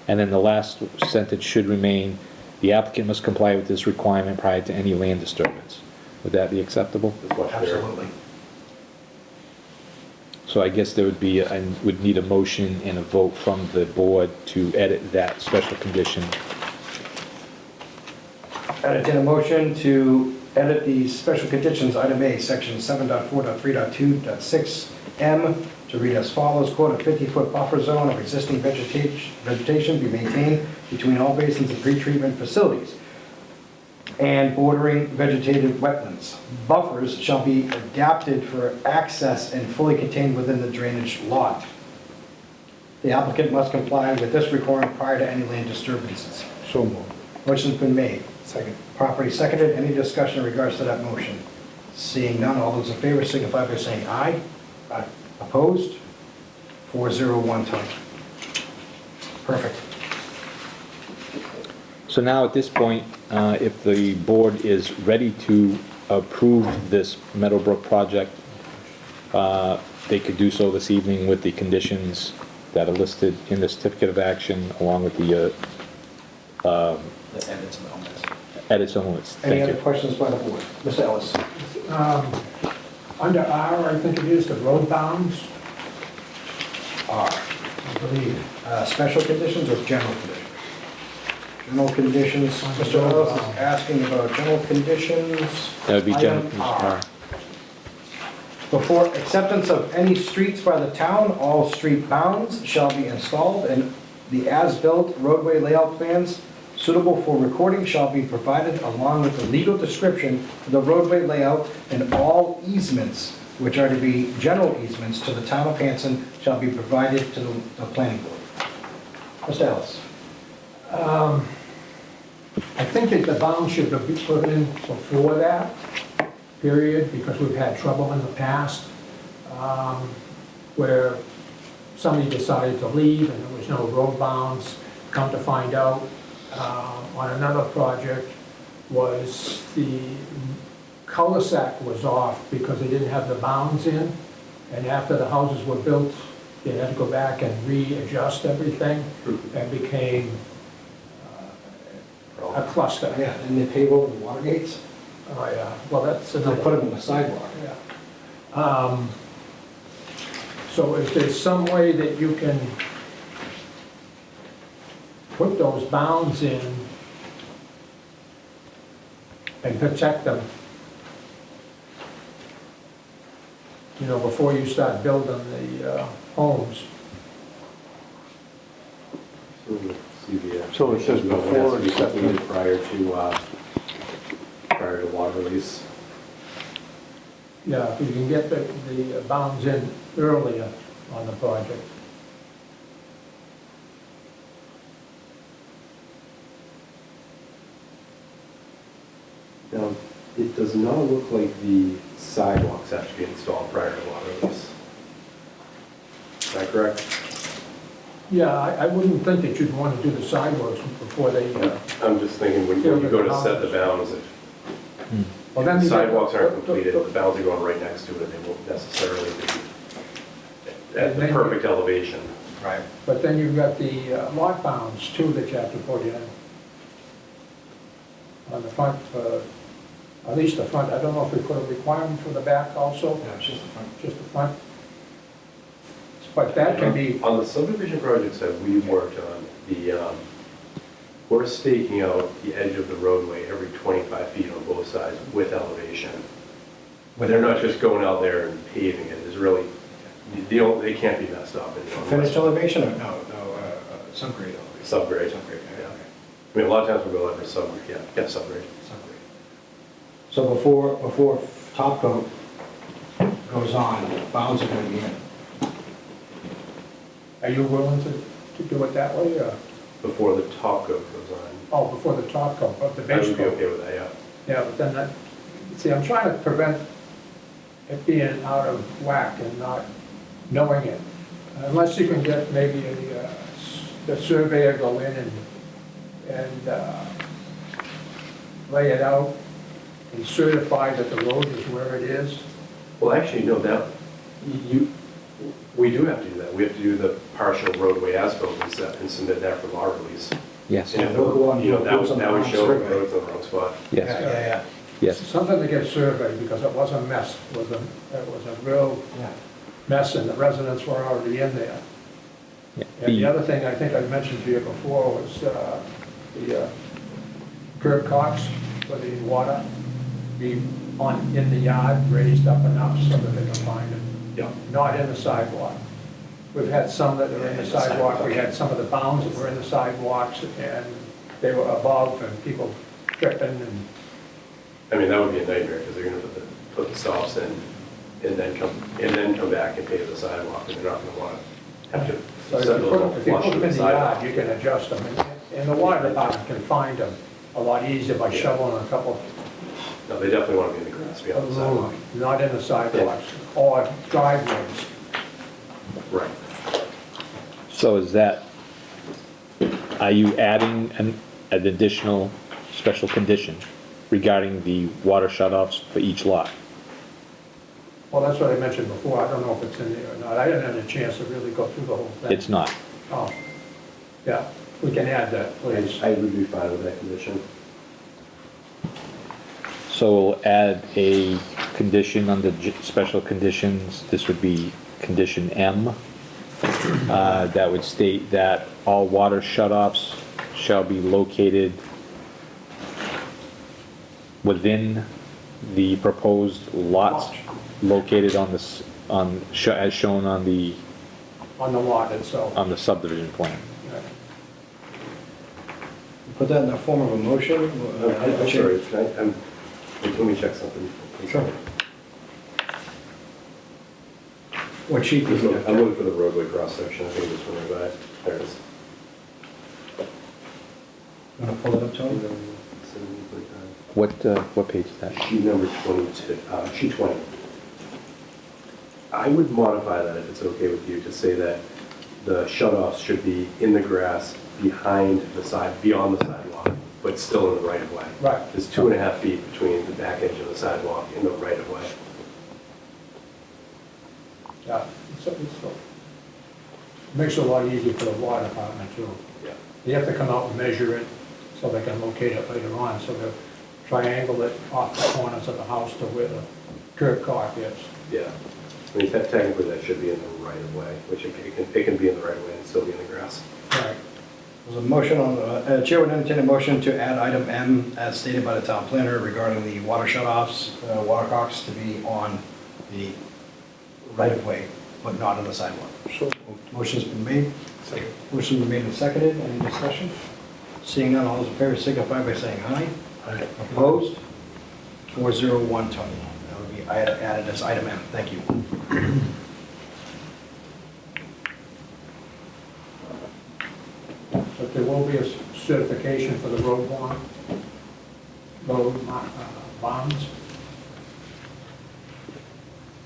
And then the last sentence should remain, the applicant must comply with this requirement prior to any land disturbance. Would that be acceptable? It's much clearer. Absolutely. So I guess there would be, and would need a motion and a vote from the board to edit that special condition. Entertain a motion to edit the special conditions, item A, section 7.4.3.2.6M, to read as follows, quote, "A 50-foot buffer zone of existing vegetation be maintained between all basins and pretreatment facilities and bordering vegetated wetlands. Buffers shall be adapted for access and fully contained within the drainage lot. The applicant must comply with this requirement prior to any land disturbances." So moved. Motion's been made. Second. Properly seconded. Any discussion in regards to that motion? Seeing none, all those in favor signify by saying aye. Aye. Opposed? 401, Tony. Perfect. So now at this point, if the board is ready to approve this Meadowbrook project, they could do so this evening with the conditions that are listed in the certificate of action, along with the edits and limits. Any Thank other you. questions by the board? Mr. Ellis? Under R, I think it is, the road bounds, R. I believe. Special conditions or general conditions? General conditions. Mr. Ellis is asking about general conditions. That would be general Item condition R. R. Before acceptance of any streets by the town, all street bounds shall be installed, and the as-built roadway layout plans suitable for recording shall be provided, along with the legal description of the roadway layout, and all easements, which are to be general easements to the town of Hanson, shall be provided to the planning board. Mr. Ellis? I think that the bounds should be put in before that period, because we've had trouble in the past where somebody decided to leave and there was no road bounds. Come to find out, on another project, was the cul-de-sac was off because they didn't have the bounds in, and after the houses were built, they had to go back and readjust everything, and became a cluster. Yeah, and they pave over the water gates? Oh, yeah, well, that's They another. put them in the sidewalk. Yeah. So if there's some way that you can put those bounds in and protect them, you know, before you start building the homes. So it says before It has to be completed acceptance. prior to water release. Yeah, if you can get the bounds in earlier on the project. Now, it does not look like the sidewalks have to be installed prior to water release. Is that correct? Yeah, I wouldn't think that you'd want to do the sidewalks before they, I'm just thinking when you go to set the bounds, if well, then the you- sidewalks aren't completed, the bounds are going right next to it, and they won't necessarily be at the perfect elevation. Right. But then you've got the lot bounds too that you have to put in. On the front, at least the front, I don't know if we put a requirement for the back also, Yeah, it's just the front. just the front. But that can be, On the subdivision projects that we worked on, we're staking out the edge of the roadway every 25 feet on both sides with elevation. They're not just going out there and paving it, there's really, they can't be messed up. Finished elevation or no, subgrade elevation? Subgrade. Subgrade, yeah, Yeah. okay. I mean, a lot of times we'll go out for subgrade, yeah, subgrade. Subgrade. So before top coat goes on, bounds are gonna be in. are you willing to do it that way, or, Before the top coat goes on. oh, before the top coat, but the I base would be coat? okay with that, yeah. Yeah, but then that, see, I'm trying to prevent it being out of whack and not knowing it. Unless you can get maybe the surveyor go in and lay it out and certify that the road is where it is. Well, actually, no, we do have to do that. We have to do the partial roadway as-built and submit that for law release. Yes, And if, We'll go on- you know, we'll go on that would the show the survey. road's in the wrong spot. yes, Yeah. yes. Something to get surveyed, because it was a mess, it was a real mess, and the residents were already in there. Yeah. And the other thing I think I mentioned to you before was the curb cox for the water be in the yard, raised up enough so that they can find it, Yeah. not in the sidewalk. We've had some that are in the sidewalk, we had some of the bounds that were in the sidewalks, and they were above, and people tripping, and I mean, that would be a nightmare, because they're gonna put the stops in, and then come back and pave the sidewalk, and they're not gonna wanna have to so if set a you little put them flush in in the the sidewalk. yard, you can adjust them, and the water department can find them a lot easier by Yeah. shoveling a couple No, they definitely wanna be in the grass beyond the sidewalk. not in the sidewalks, or driveways. Right. So is that, are you adding an additional special condition regarding the water shutoffs for each lot? Well, that's what I mentioned before, I don't know if it's in there or not, I didn't have a chance to really go through the whole thing. It's not. Oh, yeah, we can add that, please. I would be fine with that condition. So we'll add a condition under special conditions, this would be condition M, that would state that all water shutoffs shall be located within the proposed lots located on this, as shown on the On the lot itself. subdivision plan. Yeah. Put that in the form of a motion. I'm sorry, let me check something. Sure. What sheet is I'm it? looking for the roadway cross-section, I think it's running by, there it is. Want to pull it up, Tony? 17.9. What page is that? Sheet number 22, sheet 20. I would modify that if it's okay with you, to say that the shut-offs should be in the grass behind the side, beyond the sidewalk, but still in the right-of-way. Right. There's 2.5 feet between the back edge of the sidewalk and the right-of-way. Yeah, so, makes it a lot easier for the water department too. Yeah. You have to come out and measure it so they can locate it later on, so they'll triangle it off the corners of the house to where the curb cut is. Yeah. I mean, technically, that should be in the right-of-way, which it can be in the right-of-way and still be in the grass. Right. There's a motion on, Chair would entertain a motion to add item M as stated by the town planner regarding the water shutoffs, water cocks to be on the right-of-way, but not on the sidewalk. So, Motion's been made. second. Motion's been made and seconded. Any discussion? Seeing none, all those in favor signify by saying aye. Aye. Opposed? 401, Tony. That would be added as item M. Thank you. But there will be a certification for the road bond, bonds.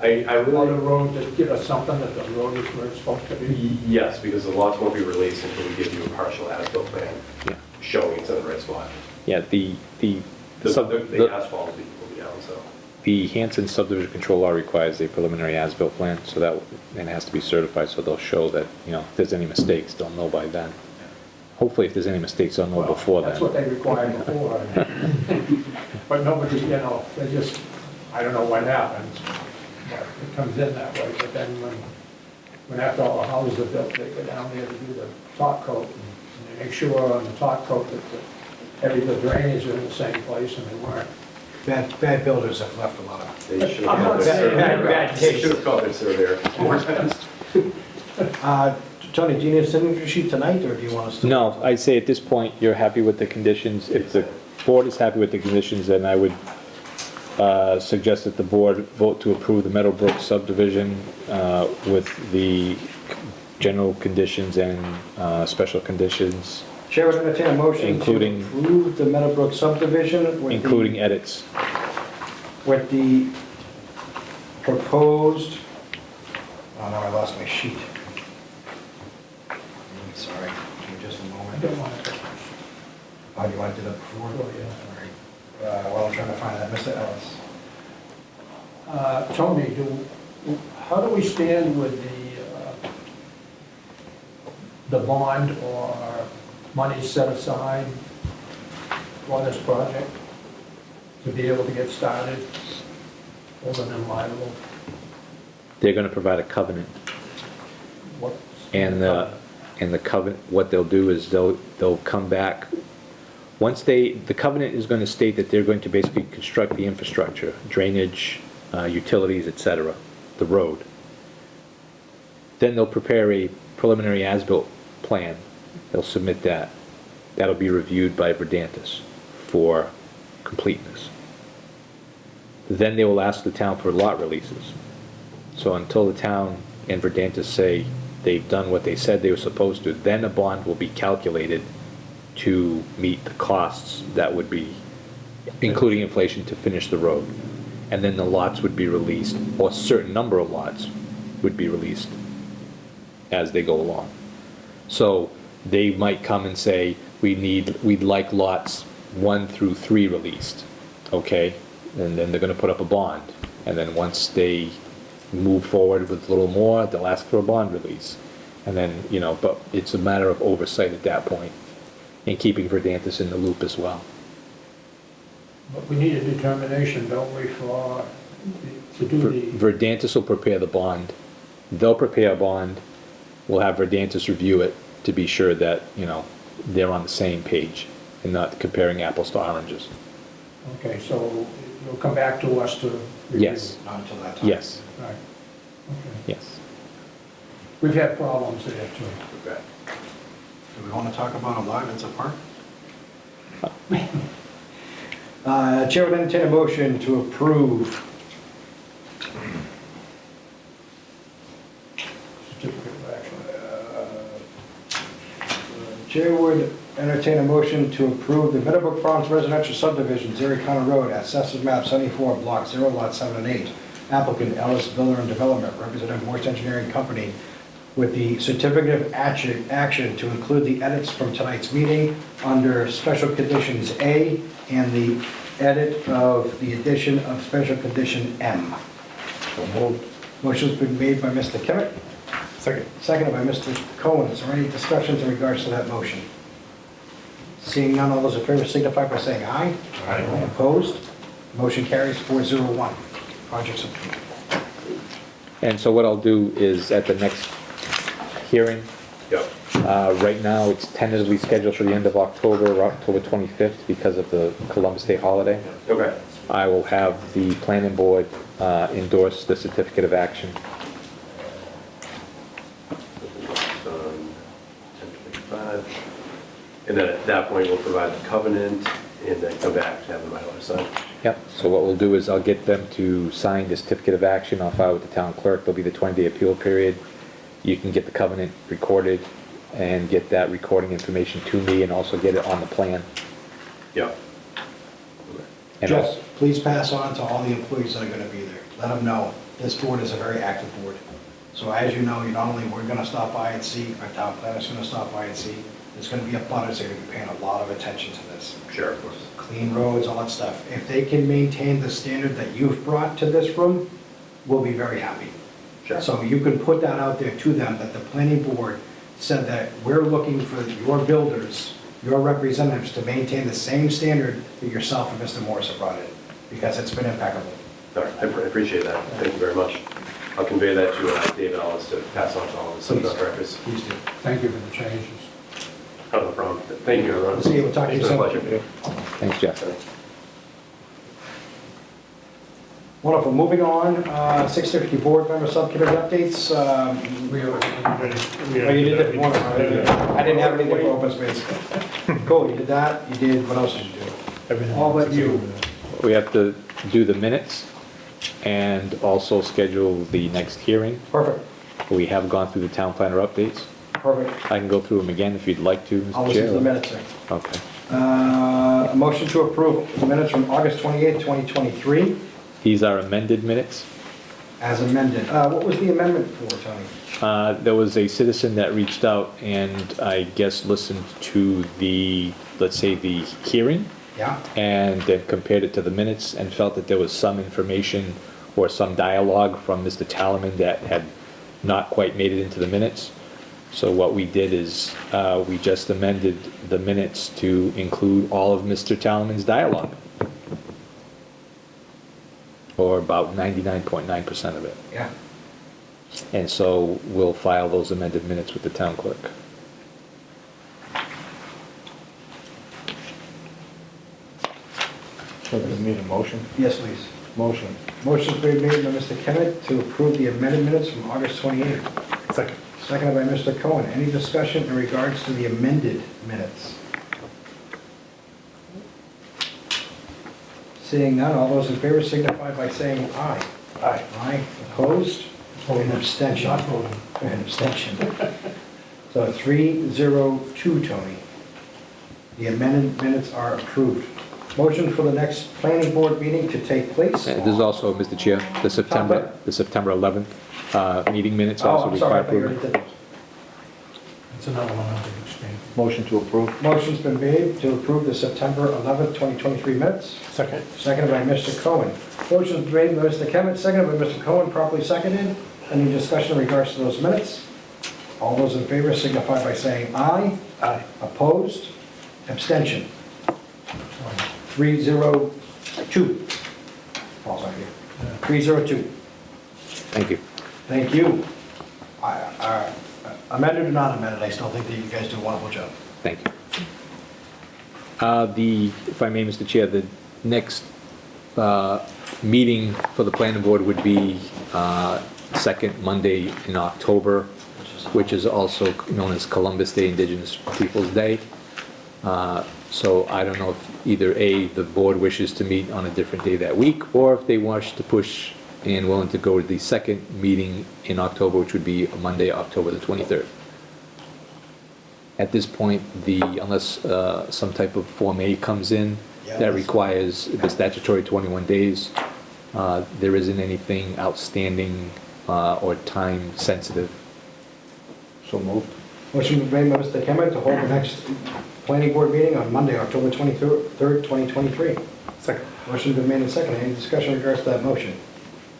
I On the really, road, just give us something that the road is where it's supposed to be. yes, because the lots won't be released until we give you a partial as-built plan Yeah. showing it's in the right spot. Yeah, the The asphalt will be down, so. The Hanson subdivision control law requires a preliminary as-built plan, so that, and it has to be certified, so they'll show that, you know, if there's any mistakes, they'll know by then. Hopefully, if there's any mistakes, they'll know Well, before That's what then. they required before. But nobody, you know, they just, I don't know what happens, but it comes in that way. But then when after all the houses are built, they go down there to do the top coat, and they make sure on the top coat that the drainage are in the same place, and they weren't. Bad builders have left a lot of. They should I'm have not called their saying surveyor. bad They taste. should have called their surveyor more times. Tony, do you need a signature sheet tonight, or do you want us to? No, I'd say at this point, you're happy with the conditions. If the board is happy with the conditions, then I would suggest that the board vote to approve the Meadowbrook subdivision with the general conditions and special conditions, Chair would entertain a motion to Including- approve the Meadowbrook subdivision with including edits. with the proposed Oh, no, I lost my sheet. Sorry, give me just a I moment. don't want to. Oh, you want to do that before? Oh, yeah. All right. While I'm trying to find that, Mr. Ellis. Tony, how do we stand with the bond or money set aside for this project to be able to get started, holding them liable? They're gonna provide a covenant, What? and the covenant, what they'll do is they'll come back. Once the covenant is gonna state that they're going to basically construct the infrastructure, drainage, utilities, et cetera, the road. Then they'll prepare a preliminary as-built plan. They'll submit that. That'll be reviewed by Verdantis for completeness. Then they will ask the town for lot releases. So until the town and Verdantis say they've done what they said they were supposed to, then a bond will be calculated to meet the costs that would be, including inflation, to finish the road. And then the lots would be released, or a certain number of lots would be released as they go along. So they might come and say, we'd like lots 1 through 3 released, okay? And then they're gonna put up a bond. And then once they move forward with a little more, they'll ask for a bond release. And then, but it's a matter of oversight at that point, and keeping Verdantis in the loop as well. But we need a determination, don't we, to do the, Verdantis will prepare the bond. They'll prepare a bond. We'll have Verdantis review it to be sure that, they're on the same page and not comparing apples to oranges. okay, so you'll come back to us to review? Yes. Not until that time. Yes, Right, okay. yes. We've had problems there too. Okay. Do we want to talk about a lot that's apart? Chair would entertain a motion to approve. Certificate of action. Chair would entertain a motion to approve the Meadowbrook Farms Residential Subdivision, Erie County Road, at Assessors Map 74, Block 0, Lot 7 and 8. Applicant Ellis Builder and Development, Representative Morse Engineering Company, with the certificate of action to include the edits from tonight's meeting under Special Conditions A and the edit of the addition of Special Condition M. So moved. Motion's been made by Mr. Kimmett, Second. seconded by Mr. Cohen. Is there any discussions in regards to that motion? Seeing none, all those in favor signify by saying aye. Aye. Opposed? Motion carries 401. Project's approved. And so what I'll do is at the next hearing, Yep. right now it's tentatively scheduled for the end of October, or October 25th, because of the Columbus Day holiday. Okay. I will have the planning board endorse the certificate of action. 10:25. And then at that point, we'll provide the covenant and then come back to have the Mylar signed. Yep, so what we'll do is I'll get them to sign the certificate of action, I'll file with the town clerk, there'll be the 20-day appeal period. You can get the covenant recorded and get that recording information to me and also get it on the plan. Yep. And Jeff, also- please pass on to all the employees that are going to be there. Let them know this board is a very active board. So as you know, not only we're going to stop by and see, our town planner's going to stop by and see, there's going to be a butters that are going to be paying a lot of attention to this. Sure, of course. Clean roads, all that stuff. If they can maintain the standard that you've brought to this room, we'll be very happy. Sure. So you can put that out there to them, that the planning board said that we're looking for your builders, your representatives, to maintain the same standard that yourself and Mr. Morris have brought in, because it's been impeccable. All right, I appreciate that. Thank you very much. I'll convey that to David Ellis to pass on to all of the directors. Please do. Thank you for the changes. Oh, no problem. Thank you, everyone. See you. We'll talk to you It's been a soon. pleasure. Thanks, Jeff. Wonderful, moving on, 650 board member subcommittee updates. We already Oh, you did that one, I didn't have anything for open space. Cool, you did that, you did, what else did you do? Everything. All but you. We have to do the minutes and also schedule the next hearing. Perfect, We have gone through the town planner updates. perfect. I can go through them again if you'd like to, I'll Mr. listen to the Chair. minutes, sir. Okay. A motion to approve the minutes from August 28th, 2023. These are amended minutes. as amended. What was the amendment for, Tony? There was a citizen that reached out and I guess listened to the, let's say, the hearing, Yeah? and then compared it to the minutes and felt that there was some information or some dialogue from Mr. Talaman that had not quite made it into the minutes. So what we did is, we just amended the minutes to include all of Mr. Talaman's dialogue. Or about 99.9% of it. Yeah. And so we'll file those amended minutes with the town clerk. So we need a motion? Yes, please. Motion. Motion's been made by Mr. Kennett to approve the amended minutes from August 28th. Second. Seconded by Mr. Cohen. Any discussion in regards to the amended minutes? Seeing none, all those in favor signify by saying aye. Aye. Aye. Opposed? An abstention. Not voting. An abstention. So 302, Tony. The amended minutes are approved. Motion for the next planning board meeting to take place. There's also, Mr. Chair, the September 11th meeting minutes Oh, also I'm sorry, require I thought you already approval. did those. It's another one I think exchange. Motion to approve? Motion's been made to approve the September 11th, 2023 minutes. Second. Seconded by Mr. Cohen. Motion's been made by Mr. Kemet, seconded by Mr. Cohen, properly seconded. Any discussion in regards to those minutes? All those in favor signify by saying aye. Aye. Opposed? Abstention. 302. Paul's not here. 302. Thank you. Thank you. Amended or not amended, I still think that you guys do a wonderful job. Thank you. If I may, Mr. Chair, the next meeting for the planning board would be second Monday in October, which is also known as Columbus Day, Indigenous Peoples' Day. So I don't know if either A, the board wishes to meet on a different day that week, or if they wish to push and willing to go to the second meeting in October, which would be Monday, October the 23rd. At this point, unless some type of Form A comes in that requires the statutory 21 days, there isn't anything outstanding or time sensitive. So moved. Motion was made by Mr. Kemet to hold the next planning board meeting on Monday, October 23rd, 2023. Second. Motion's been made and seconded. Any discussion in regards to that motion?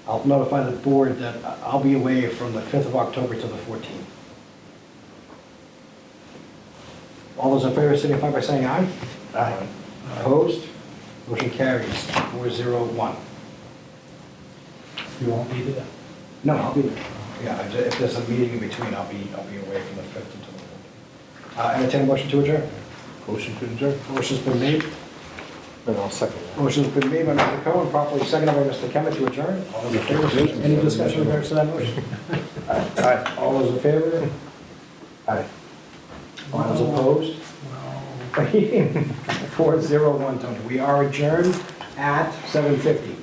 I'll notify the board that I'll be away from the 5th of October to the 14th. All those in favor signify by saying aye. Aye. Opposed? Motion carries 401. You won't be there? No, I'll be there. Yeah, if there's a meeting in between, I'll be away from the 5th until the 14th. Entertain a motion to adjourn. Motion to adjourn. Motion's been made. And I'll second that. Motion's been made by Mr. Cohen, properly seconded by Mr. Kemet to adjourn. All those in favor? Any discussion in regards to that motion? Aye. All those in favor? Aye. All those opposed? 401, Tony. We are adjourned at 7:50.